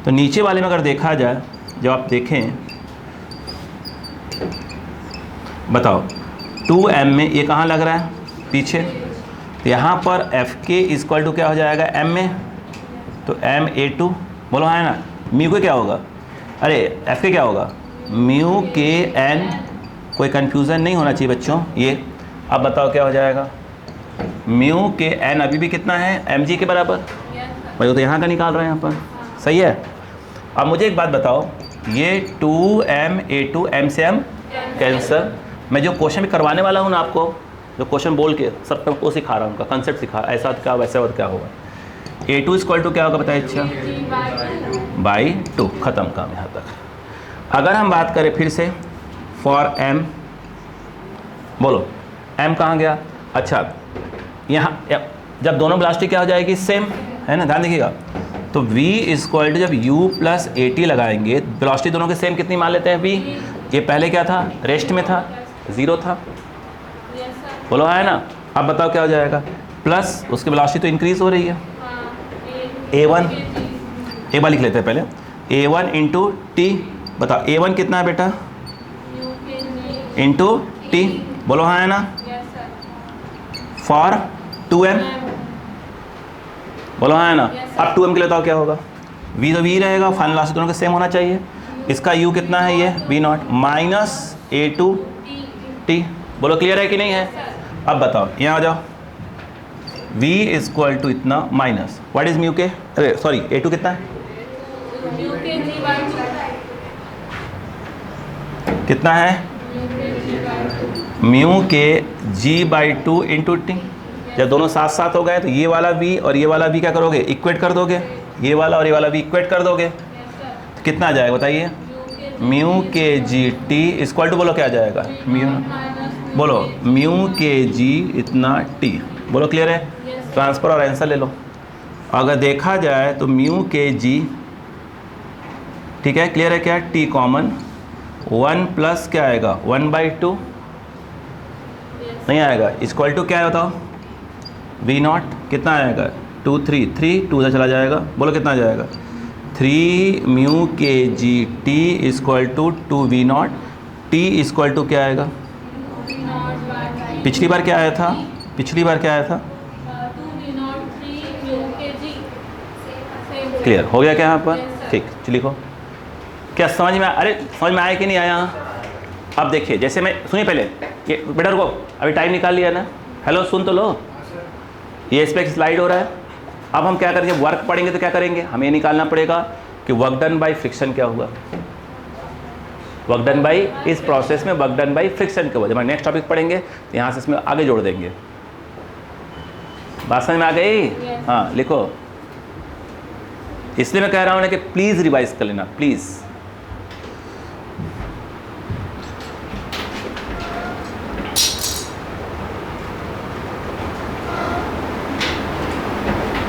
तो नीचे वाले में अगर देखा जाए, जब आप देखें बताओ 2m में ये कहाँ लग रहा है, पीछे, तो यहाँ पर एफ के इक्वल टू क्या हो जाएगा, m में, तो m a2, बोलो है ना। म्यू के क्या होगा, अरे एफ के क्या होगा, म्यू के n, कोई कन्फ्यूज़न नहीं होना चाहिए बच्चों ये। अब बताओ क्या हो जाएगा, म्यू के n अभी भी कितना है, एम जी के बराबर, भाई वो तो यहाँ का निकाल रहे हैं यहाँ पर, सही है। अब मुझे एक बात बताओ, ये 2m a2, m से m कैंसर, मैं जो क्वेश्चन भी करवाने वाला हूँ ना आपको, जो क्वेश्चन बोल के सब को सिखा रहा हूँ, उनका कंसेप्ट सिखा, ऐसा क्या वैसे और क्या होगा। a2 इक्वल टू क्या होगा बताइए, अच्छा बाई 2, ख़त्म काम यहाँ तक। अगर हम बात करें फिर से फॉर m, बोलो m कहाँ गया, अच्छा यहाँ जब दोनों वेलोसिटी क्या हो जाएगी, सेम, है ना, ध्यान देखिएगा। तो v इक्वल टू जब u प्लस ए टी लगाएंगे, वेलोसिटी दोनों के सेम कितनी मान लेते हैं, v, ये पहले क्या था, रेस्ट में था, 0 था, बोलो है ना। अब बताओ क्या हो जाएगा, प्लस उसकी वेलोसिटी तो इंक्रीज हो रही है, a1, एक बार लिख लेते हैं पहले, a1 इंटू टी, बताओ a1 कितना है बेटा, इंटू टी, बोलो हाँ है ना, फॉर 2m, बोलो हाँ है ना। अब 2m के लिए बताओ क्या होगा, v तो v रहेगा, फाइनल वेलोसिटी दोनों के सेम होना चाहिए, इसका u कितना है, ये v0 माइनस a2 t, बोलो क्लियर है कि नहीं है। अब बताओ यहाँ आ जाओ, v इक्वल टू इतना माइनस व्हाट इज म्यू के, अरे सॉरी a2 कितना है, कितना है, म्यू के g/2 इंटू टी। जब दोनों साथ साथ हो गए तो ये वाला v और ये वाला v क्या करोगे, इक्वेट कर दोगे, ये वाला और ये वाला v इक्वेट कर दोगे, तो कितना आ जाएगा बताइए, म्यू के जी टी इक्वल टू, बोलो क्या आ जाएगा, म्यू, बोलो म्यू के जी इतना टी, बोलो क्लियर है। ट्रांसफर और आंसर ले लो। अगर देखा जाए तो म्यू के जी, ठीक है क्लियर है क्या, टी कॉमन, 1 प्लस क्या आएगा, 1/2 नहीं आएगा, इक्वल टू क्या है बताओ, वी नॉट कितना आएगा 2 3 3 2 से चला जाएगा, बोलो कितना आ जाएगा 3 म्यू के g t equal to 2 v naught, t equal to क्या आएगा, पिछली बार क्या आया था, पिछली बार क्या आया था, क्लियर हो गया क्या यहाँ पर, ठीक चलिए लिखो। क्या समझ में अरे समझ में आया कि नहीं आया। अब देखिए जैसे मैं सुनिए पहले ये बेटा रुको, अभी टाइम निकाल लिया ना, हेलो सुन तो लो, ये इस पर स्लाइड हो रहा है। अब हम क्या करेंगे, वर्क पढ़ेंगे तो क्या करेंगे, हमें ये निकालना पड़ेगा कि वर्क डन बाय फ्रिक्शन क्या हुआ, वर्क डन बाय इस प्रोसेस में वर्क डन बाय फ्रिक्शन क्या हुआ। जब हम नेक्स्ट टॉपिक पढ़ेंगे तो यहाँ से इसमें आगे जोड़ देंगे। बात समझ में आ गई, हाँ लिखो। इसलिए मैं कह रहा हूँ ना कि प्लीज़ रिवाइज कर लेना प्लीज़।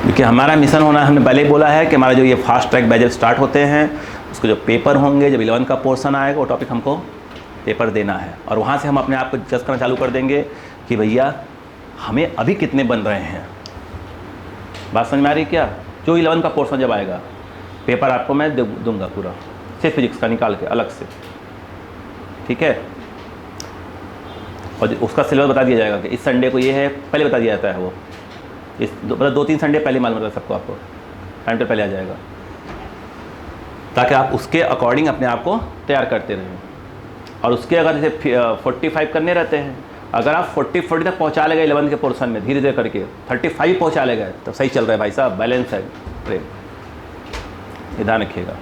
क्योंकि हमारा मिशन होना है, हमने पहले ही बोला है कि हमारा जो ये फास्ट ट्रैक बैच स्टार्ट होते हैं उसके जो पेपर होंगे, जब 11 का पोर्शन आएगा वो टॉपिक हमको पेपर देना है, और वहाँ से हम अपने आप को जज करना चालू कर देंगे कि भैया हमें अभी कितने बन रहे हैं। बात समझ में आ रही क्या। जो 11 का पोर्शन जब आएगा पेपर आपको मैं दूंगा पूरा, सिर्फ फिजिक्स का निकाल के अलग से, ठीक है। और उसका सिलेबस बता दिया जाएगा कि इस संडे को ये है, पहले बता दिया जाता है वो, इस मतलब 2-3 संडे पहले मालूम रहता है सबको, आपको टाइम टेबल पहले आ जाएगा, ताकि आप उसके अकॉर्डिंग अपने आप को तैयार करते रहें। और उसके अगर जैसे 45 करने रहते हैं, अगर आप 40 तक पहुंचा ले गए 11 के पोर्शन में धीरे धीरे करके 35 पहुंचा ले गए तो सही चल रहा है भाई साहब, बैलेंस है ट्रेन, ये ध्यान रखिएगा।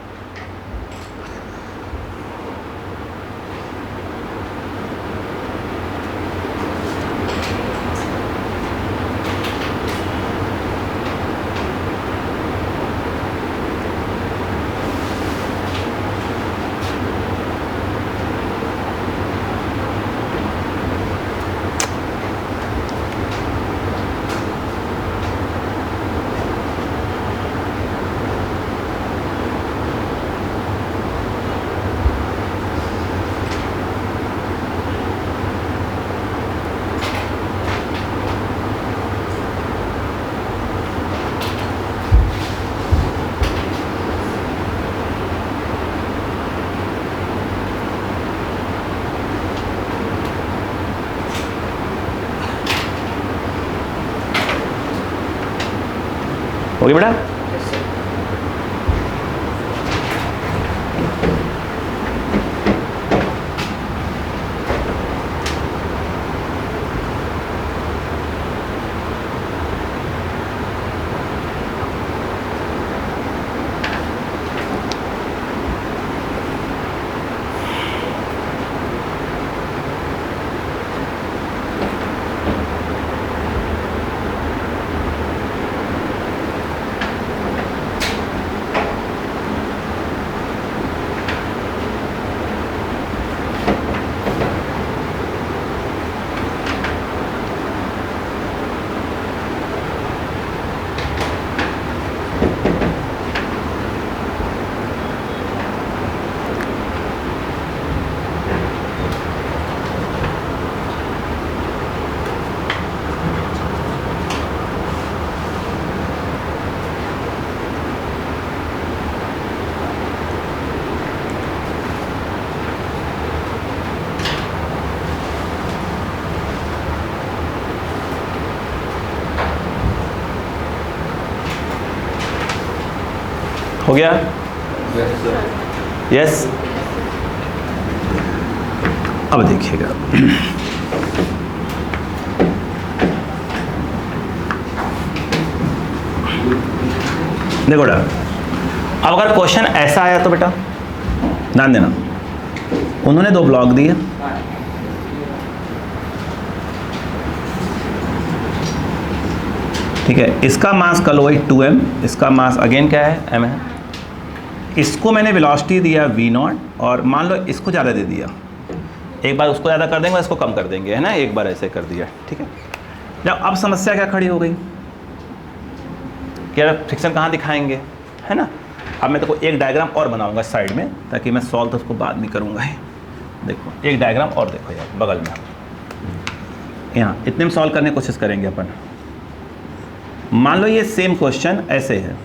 हो गया बेटा। हो गया, यस। अब देखिएगा, देखो बेटा, अब अगर क्वेश्चन ऐसा आया तो बेटा ध्यान देना, उन्होंने 2 ब्लॉक दिए, ठीक है। इसका मास कल वही 2m, इसका मास अगेन क्या है m है। इसको मैंने वेलोसिटी दिया v0 और मान लो इसको ज़्यादा दे दिया, एक बार उसको ज़्यादा कर देंगे इसको कम कर देंगे, है ना, एक बार ऐसे कर दिया, ठीक है। जब अब समस्या क्या खड़ी हो गई कि यार फ्रिक्शन कहाँ दिखाएंगे, है ना। अब मैं तो एक डायग्राम और बनाऊंगा साइड में, ताकि मैं सॉल्व तो उसको बाद में करूँगा। देखो एक डायग्राम और देखो यार बगल में, यहाँ इतने में सॉल्व करने की कोशिश करेंगे अपन। मान लो ये सेम क्वेश्चन ऐसे है,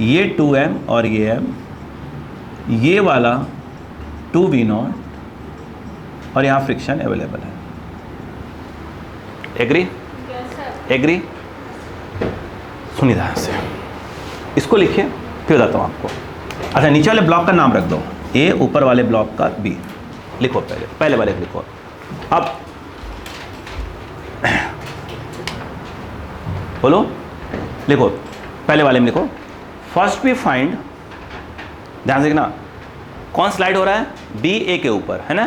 ये 2m और ये m, ये वाला 2v0 और यहाँ फ्रिक्शन अवेलेबल है। एग्री? एग्री? सुनिए ध्यान से, इसको लिखिए फिर बताता हूँ आपको। अच्छा, नीचे वाले ब्लॉक का नाम रख दो, ए, ऊपर वाले ब्लॉक का बी। लिखो पहले वाले लिखो। अब बोलो, लिखो पहले वाले में लिखो, फर्स्ट वी फाइंड, ध्यान से देखना कौन स्लाइड हो रहा है, बी ए के ऊपर है ना,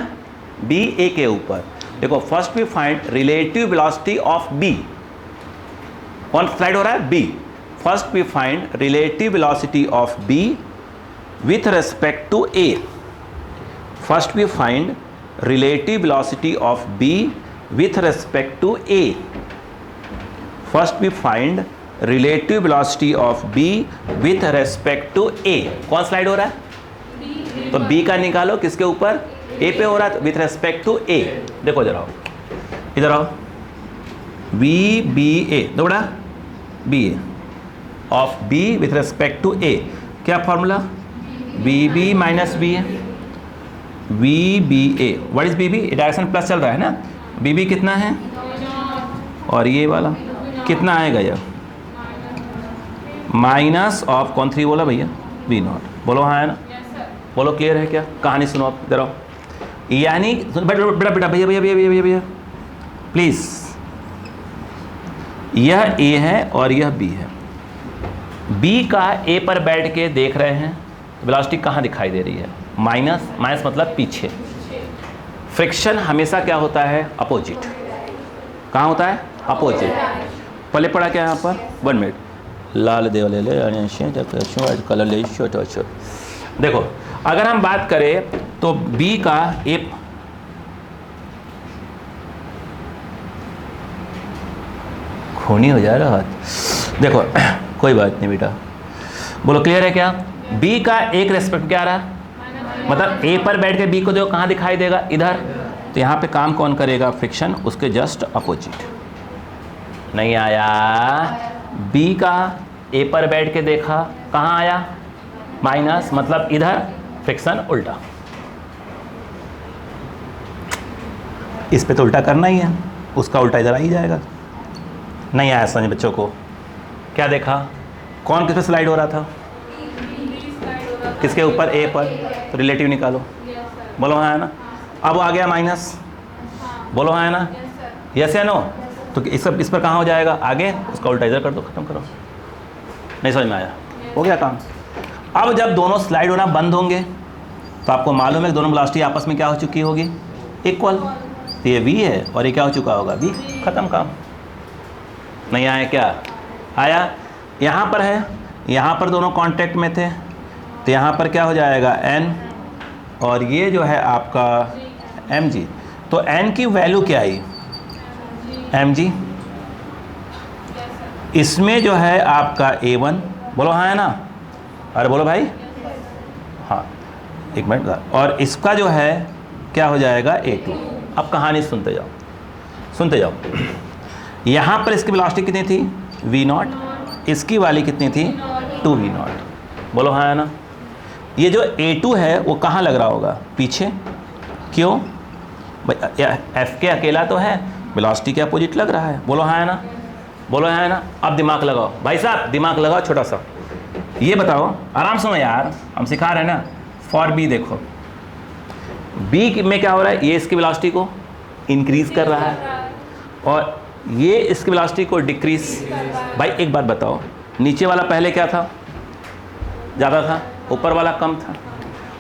बी ए के ऊपर। देखो first we find relative velocity of B, कौन स्लाइड हो रहा है, B. First we find relative velocity of B with respect to A. First we find relative velocity of B with respect to A. First we find relative velocity of B with respect to A. कौन slide हो रहा है? तो B का निकालो, किसके ऊपर? A पे हो रहा है, with respect to A। देखो जरा, इधर आओ, V B A, दो बड़ा B A of B with respect to A। क्या formula? BB minus B A, VBA। What is BB? Direction plus चल रहा है ना, BB कितना है, और ये वाला कितना आएगा, ये माइनस ऑफ कौन 3 बोला भैया, V0। बोलो हाँ है ना, बोलो क्लियर है क्या? कहानी सुनो आप, इधर आओ। यानी बेटा बेटा भैया भैया भैया भैया भैया प्लीज़, यह A है और यह B है। B का A पर बैठ के देख रहे हैं, वेलोसिटी कहाँ दिखाई दे रही है, माइनस, माइनस मतलब पीछे। फ्रिक्शन हमेशा क्या होता है, अपोजिट। कहाँ होता है, अपोजिट। पहले पढ़ा क्या यहाँ पर, 1 मिनट, लाल देव ले ले, वाइट कलर ले, देखो अगर हम बात करें तो B का A, खूनी हो जा रहा हाथ, देखो कोई बात नहीं बेटा, बोलो क्लियर है क्या? B का एक रेस्पेक्ट क्या रहा, मतलब A पर बैठ के B को देखो कहाँ दिखाई देगा, इधर। तो यहाँ पे काम कौन करेगा, फ्रिक्शन, उसके जस्ट अपोजिट। नहीं आया, B का A पर बैठ के देखा, कहाँ आया, माइनस, मतलब इधर, फ्रिक्शन उल्टा। इस पे तो उल्टा करना ही है, उसका उल्टा इधर आ ही जाएगा। नहीं आया समझ बच्चों को? क्या देखा, कौन किस पे स्लाइड हो रहा था, किसके ऊपर, A पर, तो रिलेटिव निकालो। बोलो हाँ है ना। अब आ गया माइनस, बोलो हाँ है ना, यस या नो? तो इस पर कहाँ हो जाएगा, आगे, उसका उल्टा इधर कर दो, खत्म करो। नहीं समझ में आया? हो गया काम। अब जब दोनों स्लाइड होना बंद होंगे तो आपको मालूम है कि दोनों वेलोसिटी आपस में क्या हो चुकी होगी, इक्वल। तो ये V है और ये क्या हो चुका होगा, V। खत्म काम। नहीं आया क्या? आया। यहाँ पर है, यहाँ पर दोनों कांटेक्ट में थे, तो यहाँ पर क्या हो जाएगा, N, और ये जो है आपका mg। तो N की वैल्यू क्या आई, mg। इसमें जो है आपका A1, बोलो हाँ है ना, अरे बोलो भाई हाँ, एक मिनट। और इसका जो है क्या हो जाएगा, A2। अब कहानी सुनते जाओ, सुनते जाओ। यहाँ पर इसकी वेलोसिटी कितनी थी, V0, इसकी वाली कितनी थी, 2V0। बोलो हाँ है ना। ये जो A2 है वो कहाँ लग रहा होगा, पीछे। क्यों भाई, F के अकेला तो है, वेलोसिटी के अपोजिट लग रहा है। बोलो हाँ है ना, बोलो हाँ है ना। अब दिमाग लगाओ भाई साहब, दिमाग लगाओ छोटा सा। ये बताओ, आराम सुनो यार, हम सिखा रहे हैं ना। फॉर B देखो, B में क्या हो रहा है, ये इसकी वेलोसिटी को इंक्रीज कर रहा है और ये इसकी वेलोसिटी को डिक्रीज। भाई एक बात बताओ, नीचे वाला पहले क्या था, ज़्यादा था, ऊपर वाला कम था,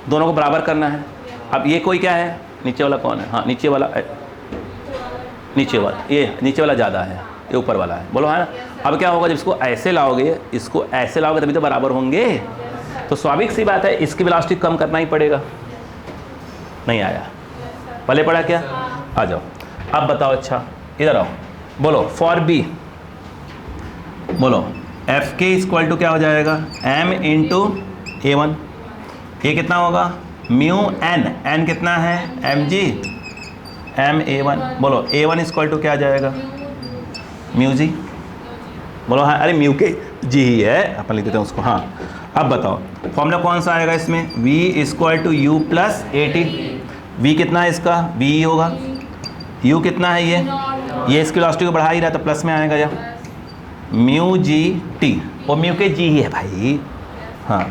दोनों को बराबर करना है। अब ये कोई क्या है, नीचे वाला कौन है, हाँ नीचे वाला, ये नीचे वाला ज़्यादा है, ये ऊपर वाला है। बोलो है ना। अब क्या होगा, जब इसको ऐसे लाओगे, इसको ऐसे लाओगे, तभी तो बराबर होंगे। तो स्वाभाविक सी बात है, इसकी वेलोसिटी कम करना ही पड़ेगा। नहीं आया, पहले पढ़ा क्या, आ जाओ। अब बताओ, अच्छा इधर आओ, बोलो फॉर B, बोलो एफ के इक्वल टू क्या हो जाएगा, m इंटू A1। ये कितना होगा, म्यू n, n कितना है, mg, m A1। बोलो A1 इक्वल टू क्या आ जाएगा, म्यू जी। बोलो हाँ, अरे म्यू के जी ही है, अपन लिख देते हैं उसको। हाँ अब बताओ फॉर्मूला कौन सा आएगा इसमें, v equal to u plus a t. V कितना है इसका, v ही होगा। u कितना है ये इसकी वेलोसिटी को बढ़ा ही रहा है तो प्लस में आएगा या म्यू जी टी, वो म्यू के जी ही है भाई। हाँ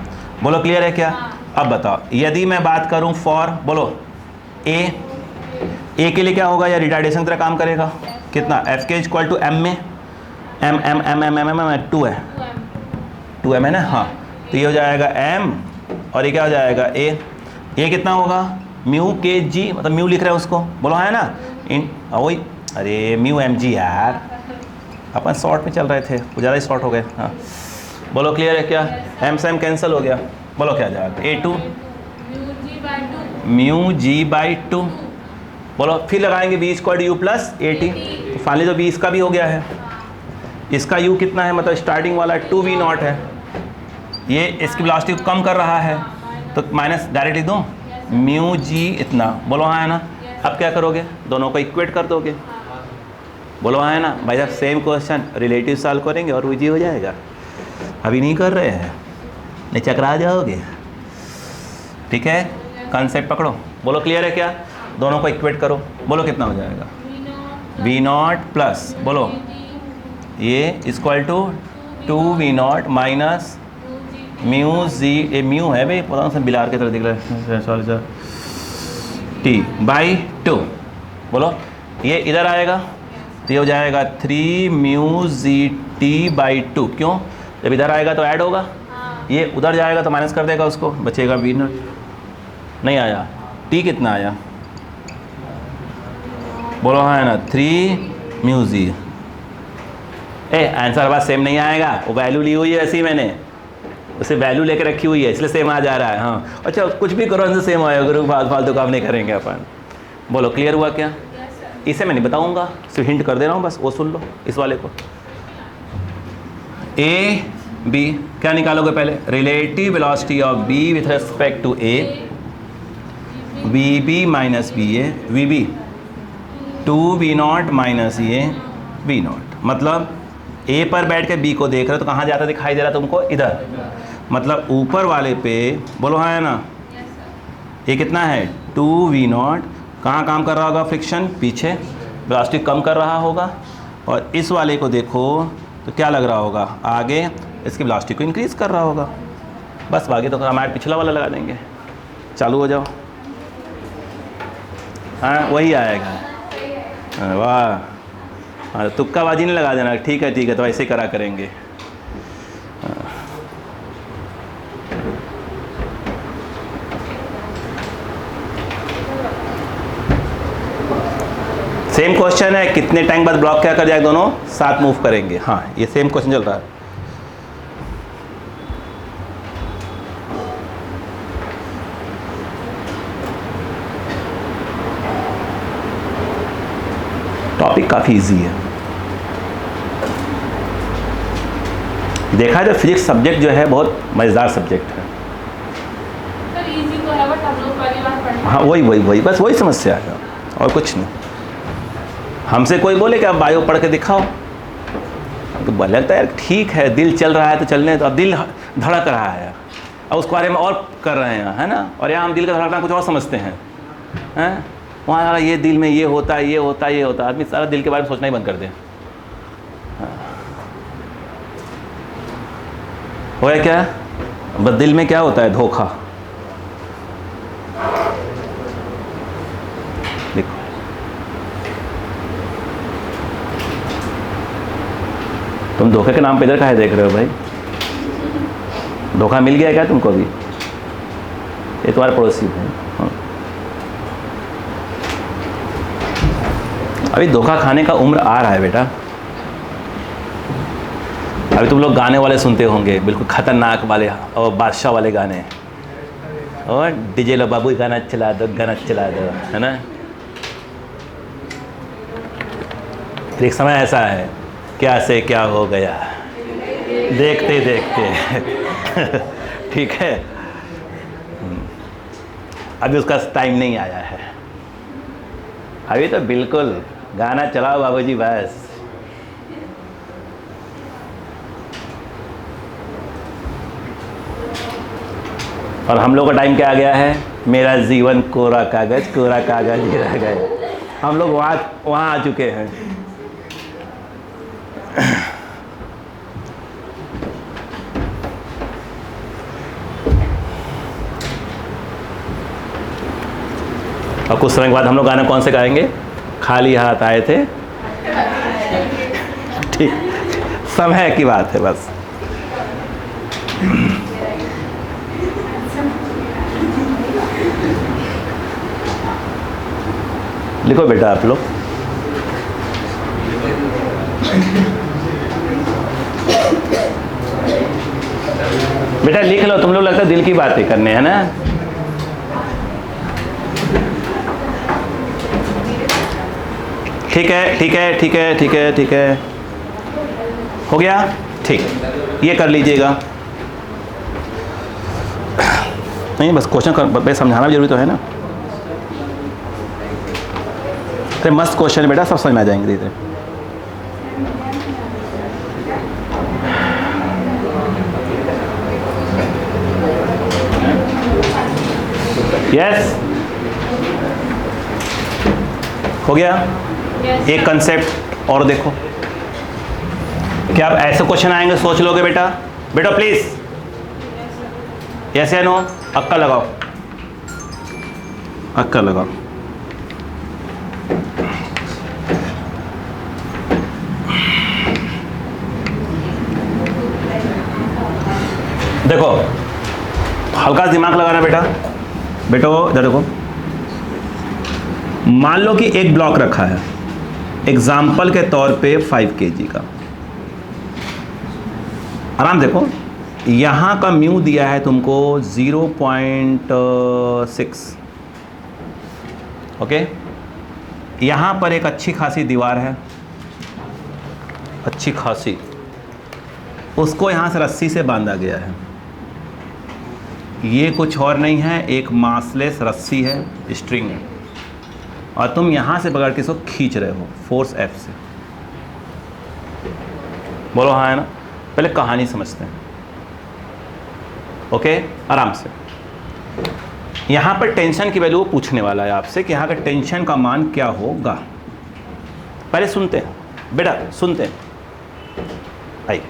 बोलो क्लियर है क्या। अब बताओ यदि मैं बात करूं फॉर, बोलो ए के लिए क्या होगा, या रिटार्डेशन तरह काम करेगा, कितना एफ के इक्वल टू एम में m m m m m m m 2 है, 2m है ना। हाँ तो ये हो जाएगा m और ये क्या हो जाएगा a कितना होगा म्यू के जी, मतलब म्यू लिख रहे हैं उसको, बोलो है ना इन वही, अरे म्यू एम जी यार, अपन शॉर्ट में चल रहे थे, ज़्यादा ही शॉर्ट हो गए। हाँ बोलो क्लियर है क्या, एम से एम कैंसिल हो गया, बोलो क्या जाएगा a2 म्यू जी बाई 2। बोलो फिर लगाएंगे v square you plus a t, तो फाइनली तो v इसका भी हो गया है, इसका u कितना है, मतलब स्टार्टिंग वाला 2v नॉट है, ये इसकी वेलोसिटी को कम कर रहा है तो माइनस डायरेक्ट लिख दूँ म्यू जी इतना, बोलो हाँ है ना। अब क्या करोगे, दोनों को इक्वेट कर दोगे, बोलो हाँ है ना। भाई साहब सेम क्वेश्चन रिलेटिव सॉल्व करेंगे और इजी हो जाएगा, अभी नहीं कर रहे हैं नहीं चकरा जाओगे, ठीक है। कॉन्सेप्ट पकड़ो, बोलो क्लियर है क्या, दोनों को इक्वेट करो, बोलो कितना हो जाएगा v नॉट प्लस, बोलो ये equal to 2v not minus mu G, ये म्यू है भाई पता नहीं बिलार की तरह दिख रहा है, सॉरी सर, टी बाई 2। बोलो ये इधर आएगा तो ये हो जाएगा 3 म्यू जी टी बाई 2, क्यों जब इधर आएगा तो ऐड होगा, ये उधर जाएगा तो माइनस कर देगा उसको, बचेगा v नॉट, नहीं आया t कितना आया, बोलो हाँ है ना 3 म्यू जी। आंसर बात सेम नहीं आएगा, वो वैल्यू ली हुई है ऐसी मैंने, उसे वैल्यू लेकर रखी हुई है इसलिए सेम आ जा रहा है। हाँ अच्छा कुछ भी करो इनसे सेम आएगा, करो फालतू काम नहीं करेंगे अपन। बोलो क्लियर हुआ क्या, इसे मैं नहीं बताऊंगा, सिर्फ हिंट कर दे रहा हूँ बस, वो सुन लो इस वाले को। ए बी क्या निकालोगे पहले, relative velocity of B with respect to A, v B minus B A, v B 2v not minus ये v नॉट, मतलब a पर बैठ के b को देख रहे हो तो कहाँ जाता दिखाई दे रहा तुमको, इधर, मतलब ऊपर वाले पे, बोलो हाँ है ना। ये कितना है 2v नॉट, कहाँ काम कर रहा होगा फ्रिक्शन, पीछे वेलोसिटी कम कर रहा होगा, और इस वाले को देखो तो क्या लग रहा होगा आगे, इसकी वेलोसिटी को इंक्रीज़ कर रहा होगा। बस बाकी तो हमारे पिछला वाला लगा देंगे, चालू हो जाओ। हाँ वही आएगा, वाह, हाँ तुक्काबाजी नहीं लगा देना, ठीक है तो ऐसे करा करेंगे। सेम क्वेश्चन है, कितने टाइम बाद ब्लॉक क्या कर जाए, दोनों साथ मूव करेंगे। हाँ ये सेम क्वेश्चन चल रहा है। टॉपिक काफ़ी इजी है, देखा जाए फिजिक्स सब्जेक्ट जो है बहुत मज़ेदार सब्जेक्ट है। सर इजी तो है बट हम लोग पहली बार पढ़, हाँ वही बस वही समस्या है और कुछ नहीं। हमसे कोई बोले कि आप बायो पढ़ के दिखाओ तो लगता है यार ठीक है, दिल चल रहा है तो चलने, तो अब दिल धड़क रहा है और उसके बारे में और कर रहे हैं, है ना। और यहाँ हम दिल का धड़कना कुछ और समझते हैं, वहाँ ये दिल में ये होता है, ये होता है, ये होता है, आदमी सारा दिल के बारे में सोचना ही बंद कर दे। हो क्या, बस दिल में क्या होता है, धोखा। देखो तुम धोखे के नाम पे इधर काहे देख रहे हो भाई, धोखा मिल गया क्या तुमको अभी, ये तुम्हारे पड़ोसी है। अभी धोखा खाने का उम्र आ रहा है बेटा, अभी तुम लोग गाने वाले सुनते होंगे, बिल्कुल खतरनाक वाले और बादशाह वाले गाने, और डीजे लो बाबू गाना चला दो, गाना चला दो, है ना। एक समय ऐसा है, क्या से क्या हो गया देखते देखते ठीक है, अभी उसका टाइम नहीं आया है, अभी तो बिल्कुल गाना चलाओ बाबूजी बस। और हम लोग का टाइम क्या आ गया है, मेरा जीवन कोरा कागज ही रह गए। हम लोग वहाँ आ चुके हैं। और कुछ समय के बाद हम लोग गाना कौन से गाएंगे, खाली हाथ आए थे। ठीक, समय की बात है बस। लिखो बेटा आप लोग। बेटा लिख लो, तुम लोग लगता है दिल की बातें करने हैं ना। ठीक है ठीक है ठीक है ठीक है ठीक है, हो गया ठीक, ये कर लीजिएगा। नहीं बस क्वेश्चन समझाना भी जरूरी तो है ना। तो मस्त क्वेश्चन बेटा, सब समझ में आ जाएंगे धीरे धीरे। यस, हो गया। एक कंसेप्ट और देखो, क्या आप ऐसे क्वेश्चन आएंगे सोच लोगे बेटा? बेटा प्लीज यस या नो, अक्का लगाओ, अक्का लगाओ। देखो हल्का दिमाग लगाना बेटा। बेटो इधर देखो, मान लो कि एक ब्लॉक रखा है एग्जाम्पल के तौर पे 5 kg का। आराम देखो, यहाँ का म्यू दिया है तुमको 0.6, ओके। यहाँ पर एक अच्छी खासी दीवार है, अच्छी खासी, उसको यहाँ से रस्सी से बांधा गया है। ये कुछ और नहीं है, एक मासलेस रस्सी है, स्ट्रिंग है, और तुम यहाँ से पकड़ के इसको खींच रहे हो फोर्स F से। बोलो हाँ है ना। पहले कहानी समझते हैं, ओके, आराम से। यहाँ पर टेंशन की वैल्यू पूछने वाला है आपसे कि यहाँ का टेंशन का मान क्या होगा। पहले सुनते हैं बेटा, सुनते हैं। आइए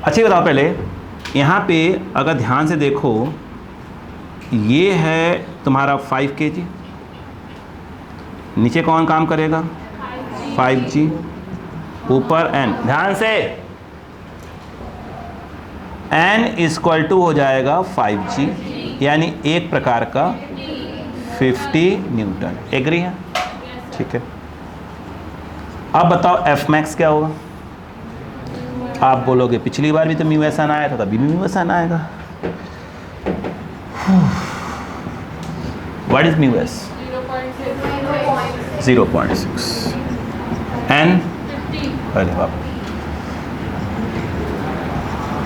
अच्छी बताओ, पहले यहाँ पे अगर ध्यान से देखो, ये है तुम्हारा 5 kg, नीचे कौन काम करेगा 5G, ऊपर n, ध्यान से n इक्वल टू हो जाएगा 5G, यानी एक प्रकार का 50 न्यूटन। एग्री है? ठीक है। अब बताओ F मैक्स क्या होगा। आप बोलोगे पिछली बार भी तो म्यू एस एन आया था, तभी भी म्यू एस एन आएगा। What is mu s? 0.6 N. अरे बाप,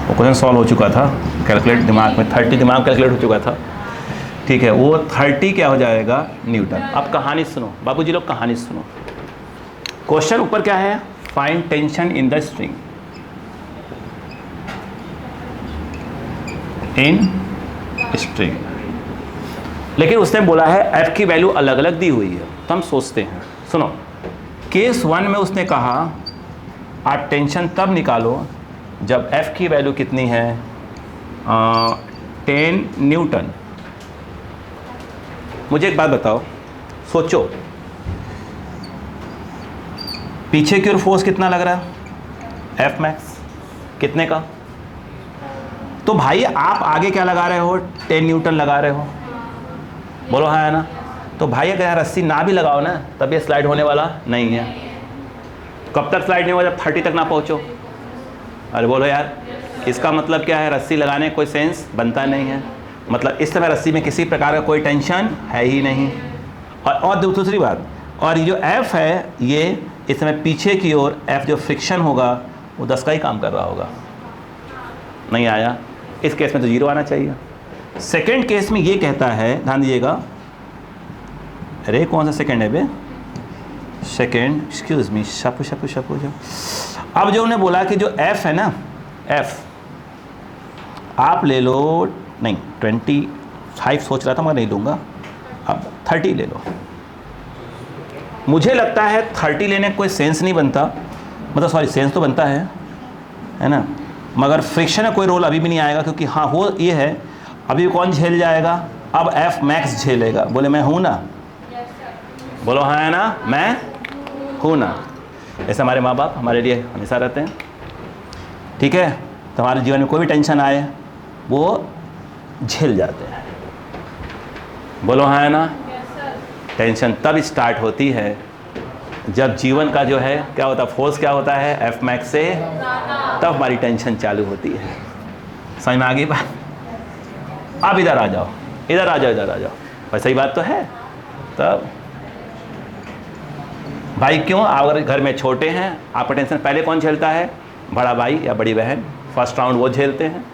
वो क्वेश्चन सॉल्व हो चुका था, कैलकुलेट दिमाग में 30 दिमाग कैलकुलेट हो चुका था। ठीक है, वो 30 क्या हो जाएगा न्यूटन। अब कहानी सुनो बाबूजी लोग, कहानी सुनो। क्वेश्चन ऊपर क्या है, find tension in the string in string, लेकिन उसने बोला है F की वैल्यू अलग अलग दी हुई है। तो हम सोचते हैं, सुनो, केस 1 में उसने कहा आप टेंशन तब निकालो जब F की वैल्यू कितनी है 10 न्यूटन। मुझे एक बात बताओ, सोचो पीछे की ओर फोर्स कितना लग रहा है F मैक्स कितने का। तो भाई आप आगे क्या लगा रहे हो, 10 न्यूटन लगा रहे हो। बोलो हाँ है ना। तो भाई अगर यहाँ रस्सी ना भी लगाओ ना, तब ये स्लाइड होने वाला नहीं है। कब तक स्लाइड नहीं होगा, जब 30 तक ना पहुँचो। अरे बोलो यार, इसका मतलब क्या है, रस्सी लगाने कोई सेंस बनता नहीं है। मतलब इस समय रस्सी में किसी प्रकार का कोई टेंशन है ही नहीं। और दूसरी बात, और ये जो F है, ये इस समय पीछे की ओर F जो फ्रिक्शन होगा वो 10 का ही काम कर रहा होगा। नहीं आया, इस केस में तो 0 आना चाहिए। सेकंड केस में ये कहता है, ध्यान दीजिएगा, अरे कौन सा सेकंड है बे, सेकंड, एक्सक्यूज मी, शपू शपू शपू जो। अब जो उन्हें बोला कि जो F है ना, F आप ले लो नहीं 25 सोच रहा था मगर नहीं लूँगा, अब 30 ले लो। मुझे लगता है 30 लेने का कोई सेंस नहीं बनता, मतलब सॉरी सेंस तो बनता है ना, मगर फ्रिक्शन में कोई रोल अभी भी नहीं आएगा, क्योंकि हाँ वो ये है अभी कौन झेल जाएगा, अब एफ मैक्स झेलेगा। बोले मैं हूँ ना, बोलो हाँ है ना, मैं हूँ ना। ऐसे हमारे माँ बाप हमारे लिए हमेशा रहते हैं, ठीक है। तुम्हारे जीवन में कोई भी टेंशन आए वो झेल जाते हैं, बोलो हाँ है ना। टेंशन तब स्टार्ट होती है जब जीवन का जो है क्या होता है, फोर्स क्या होता है, एफ मैक्स से, तब हमारी टेंशन चालू होती है। समझ में आ गई बात? आप इधर आ जाओ, इधर आ जाओ, इधर आ जाओ, भाई सही बात तो है। तब भाई क्यों, आप अगर घर में छोटे हैं आपका टेंशन पहले कौन झेलता है, बड़ा भाई या बड़ी बहन, फर्स्ट राउंड वो झेलते हैं।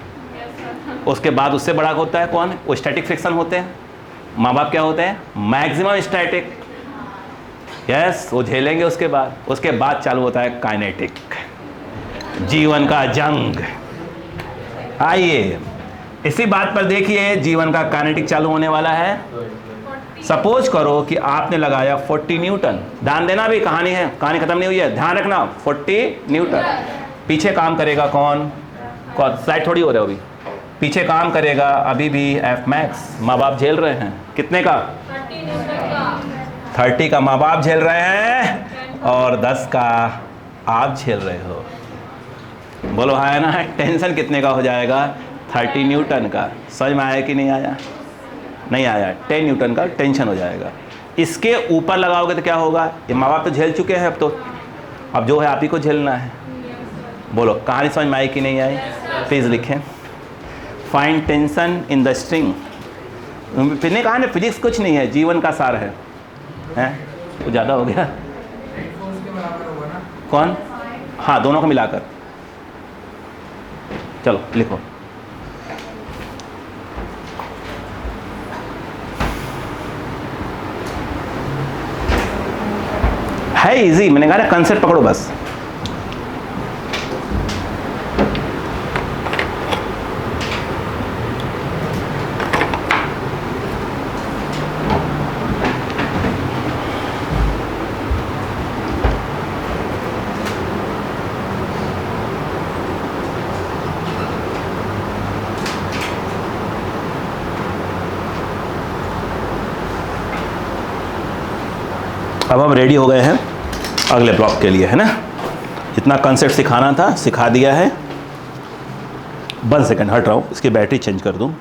उसके बाद उससे बड़ा होता है कौन, वो स्टैटिक फ्रिक्शन होते हैं। माँ बाप क्या होते हैं, मैक्सिमम स्टैटिक, यस वो झेलेंगे। उसके बाद चालू होता है काइनेटिक, जीवन का जंग। आइए इसी बात पर देखिए, जीवन का काइनेटिक चालू होने वाला है। सपोज करो कि आपने लगाया 40 न्यूटन, ध्यान देना भी, कहानी है, कहानी खत्म नहीं हुई है, ध्यान रखना। 40 न्यूटन पीछे काम करेगा कौन, स्लाइड थोड़ी हो रहा है अभी, पीछे काम करेगा अभी भी एफ मैक्स। माँ बाप झेल रहे हैं कितने का, 30 का माँ बाप झेल रहे हैं और 10 का आप झेल रहे हो। बोलो हाँ है ना। टेंशन कितने का हो जाएगा, 30 न्यूटन का। समझ में आया कि नहीं आया, नहीं आया, 10 न्यूटन का टेंशन हो जाएगा। इसके ऊपर लगाओगे तो क्या होगा, ये माँ बाप तो झेल चुके हैं, अब जो है आप ही को झेलना है। बोलो कहानी समझ में आई कि नहीं आई, प्लीज़ लिखें। Find tension in the string. फिर ने कहा ना फिजिक्स कुछ नहीं है, जीवन का सार है, हैं वो ज़्यादा हो गया कौन, हाँ दोनों को मिलाकर। चलो लिखो, है इजी, मैंने कहा ना कंसेप्ट पकड़ो बस। अब हम रेडी हो गए हैं अगले ब्लॉक के लिए, है ना। इतना कंसेप्ट सिखाना था, सिखा दिया है। 1 सेकंड हट रहा हूँ, इसकी बैटरी चेंज कर दूँ।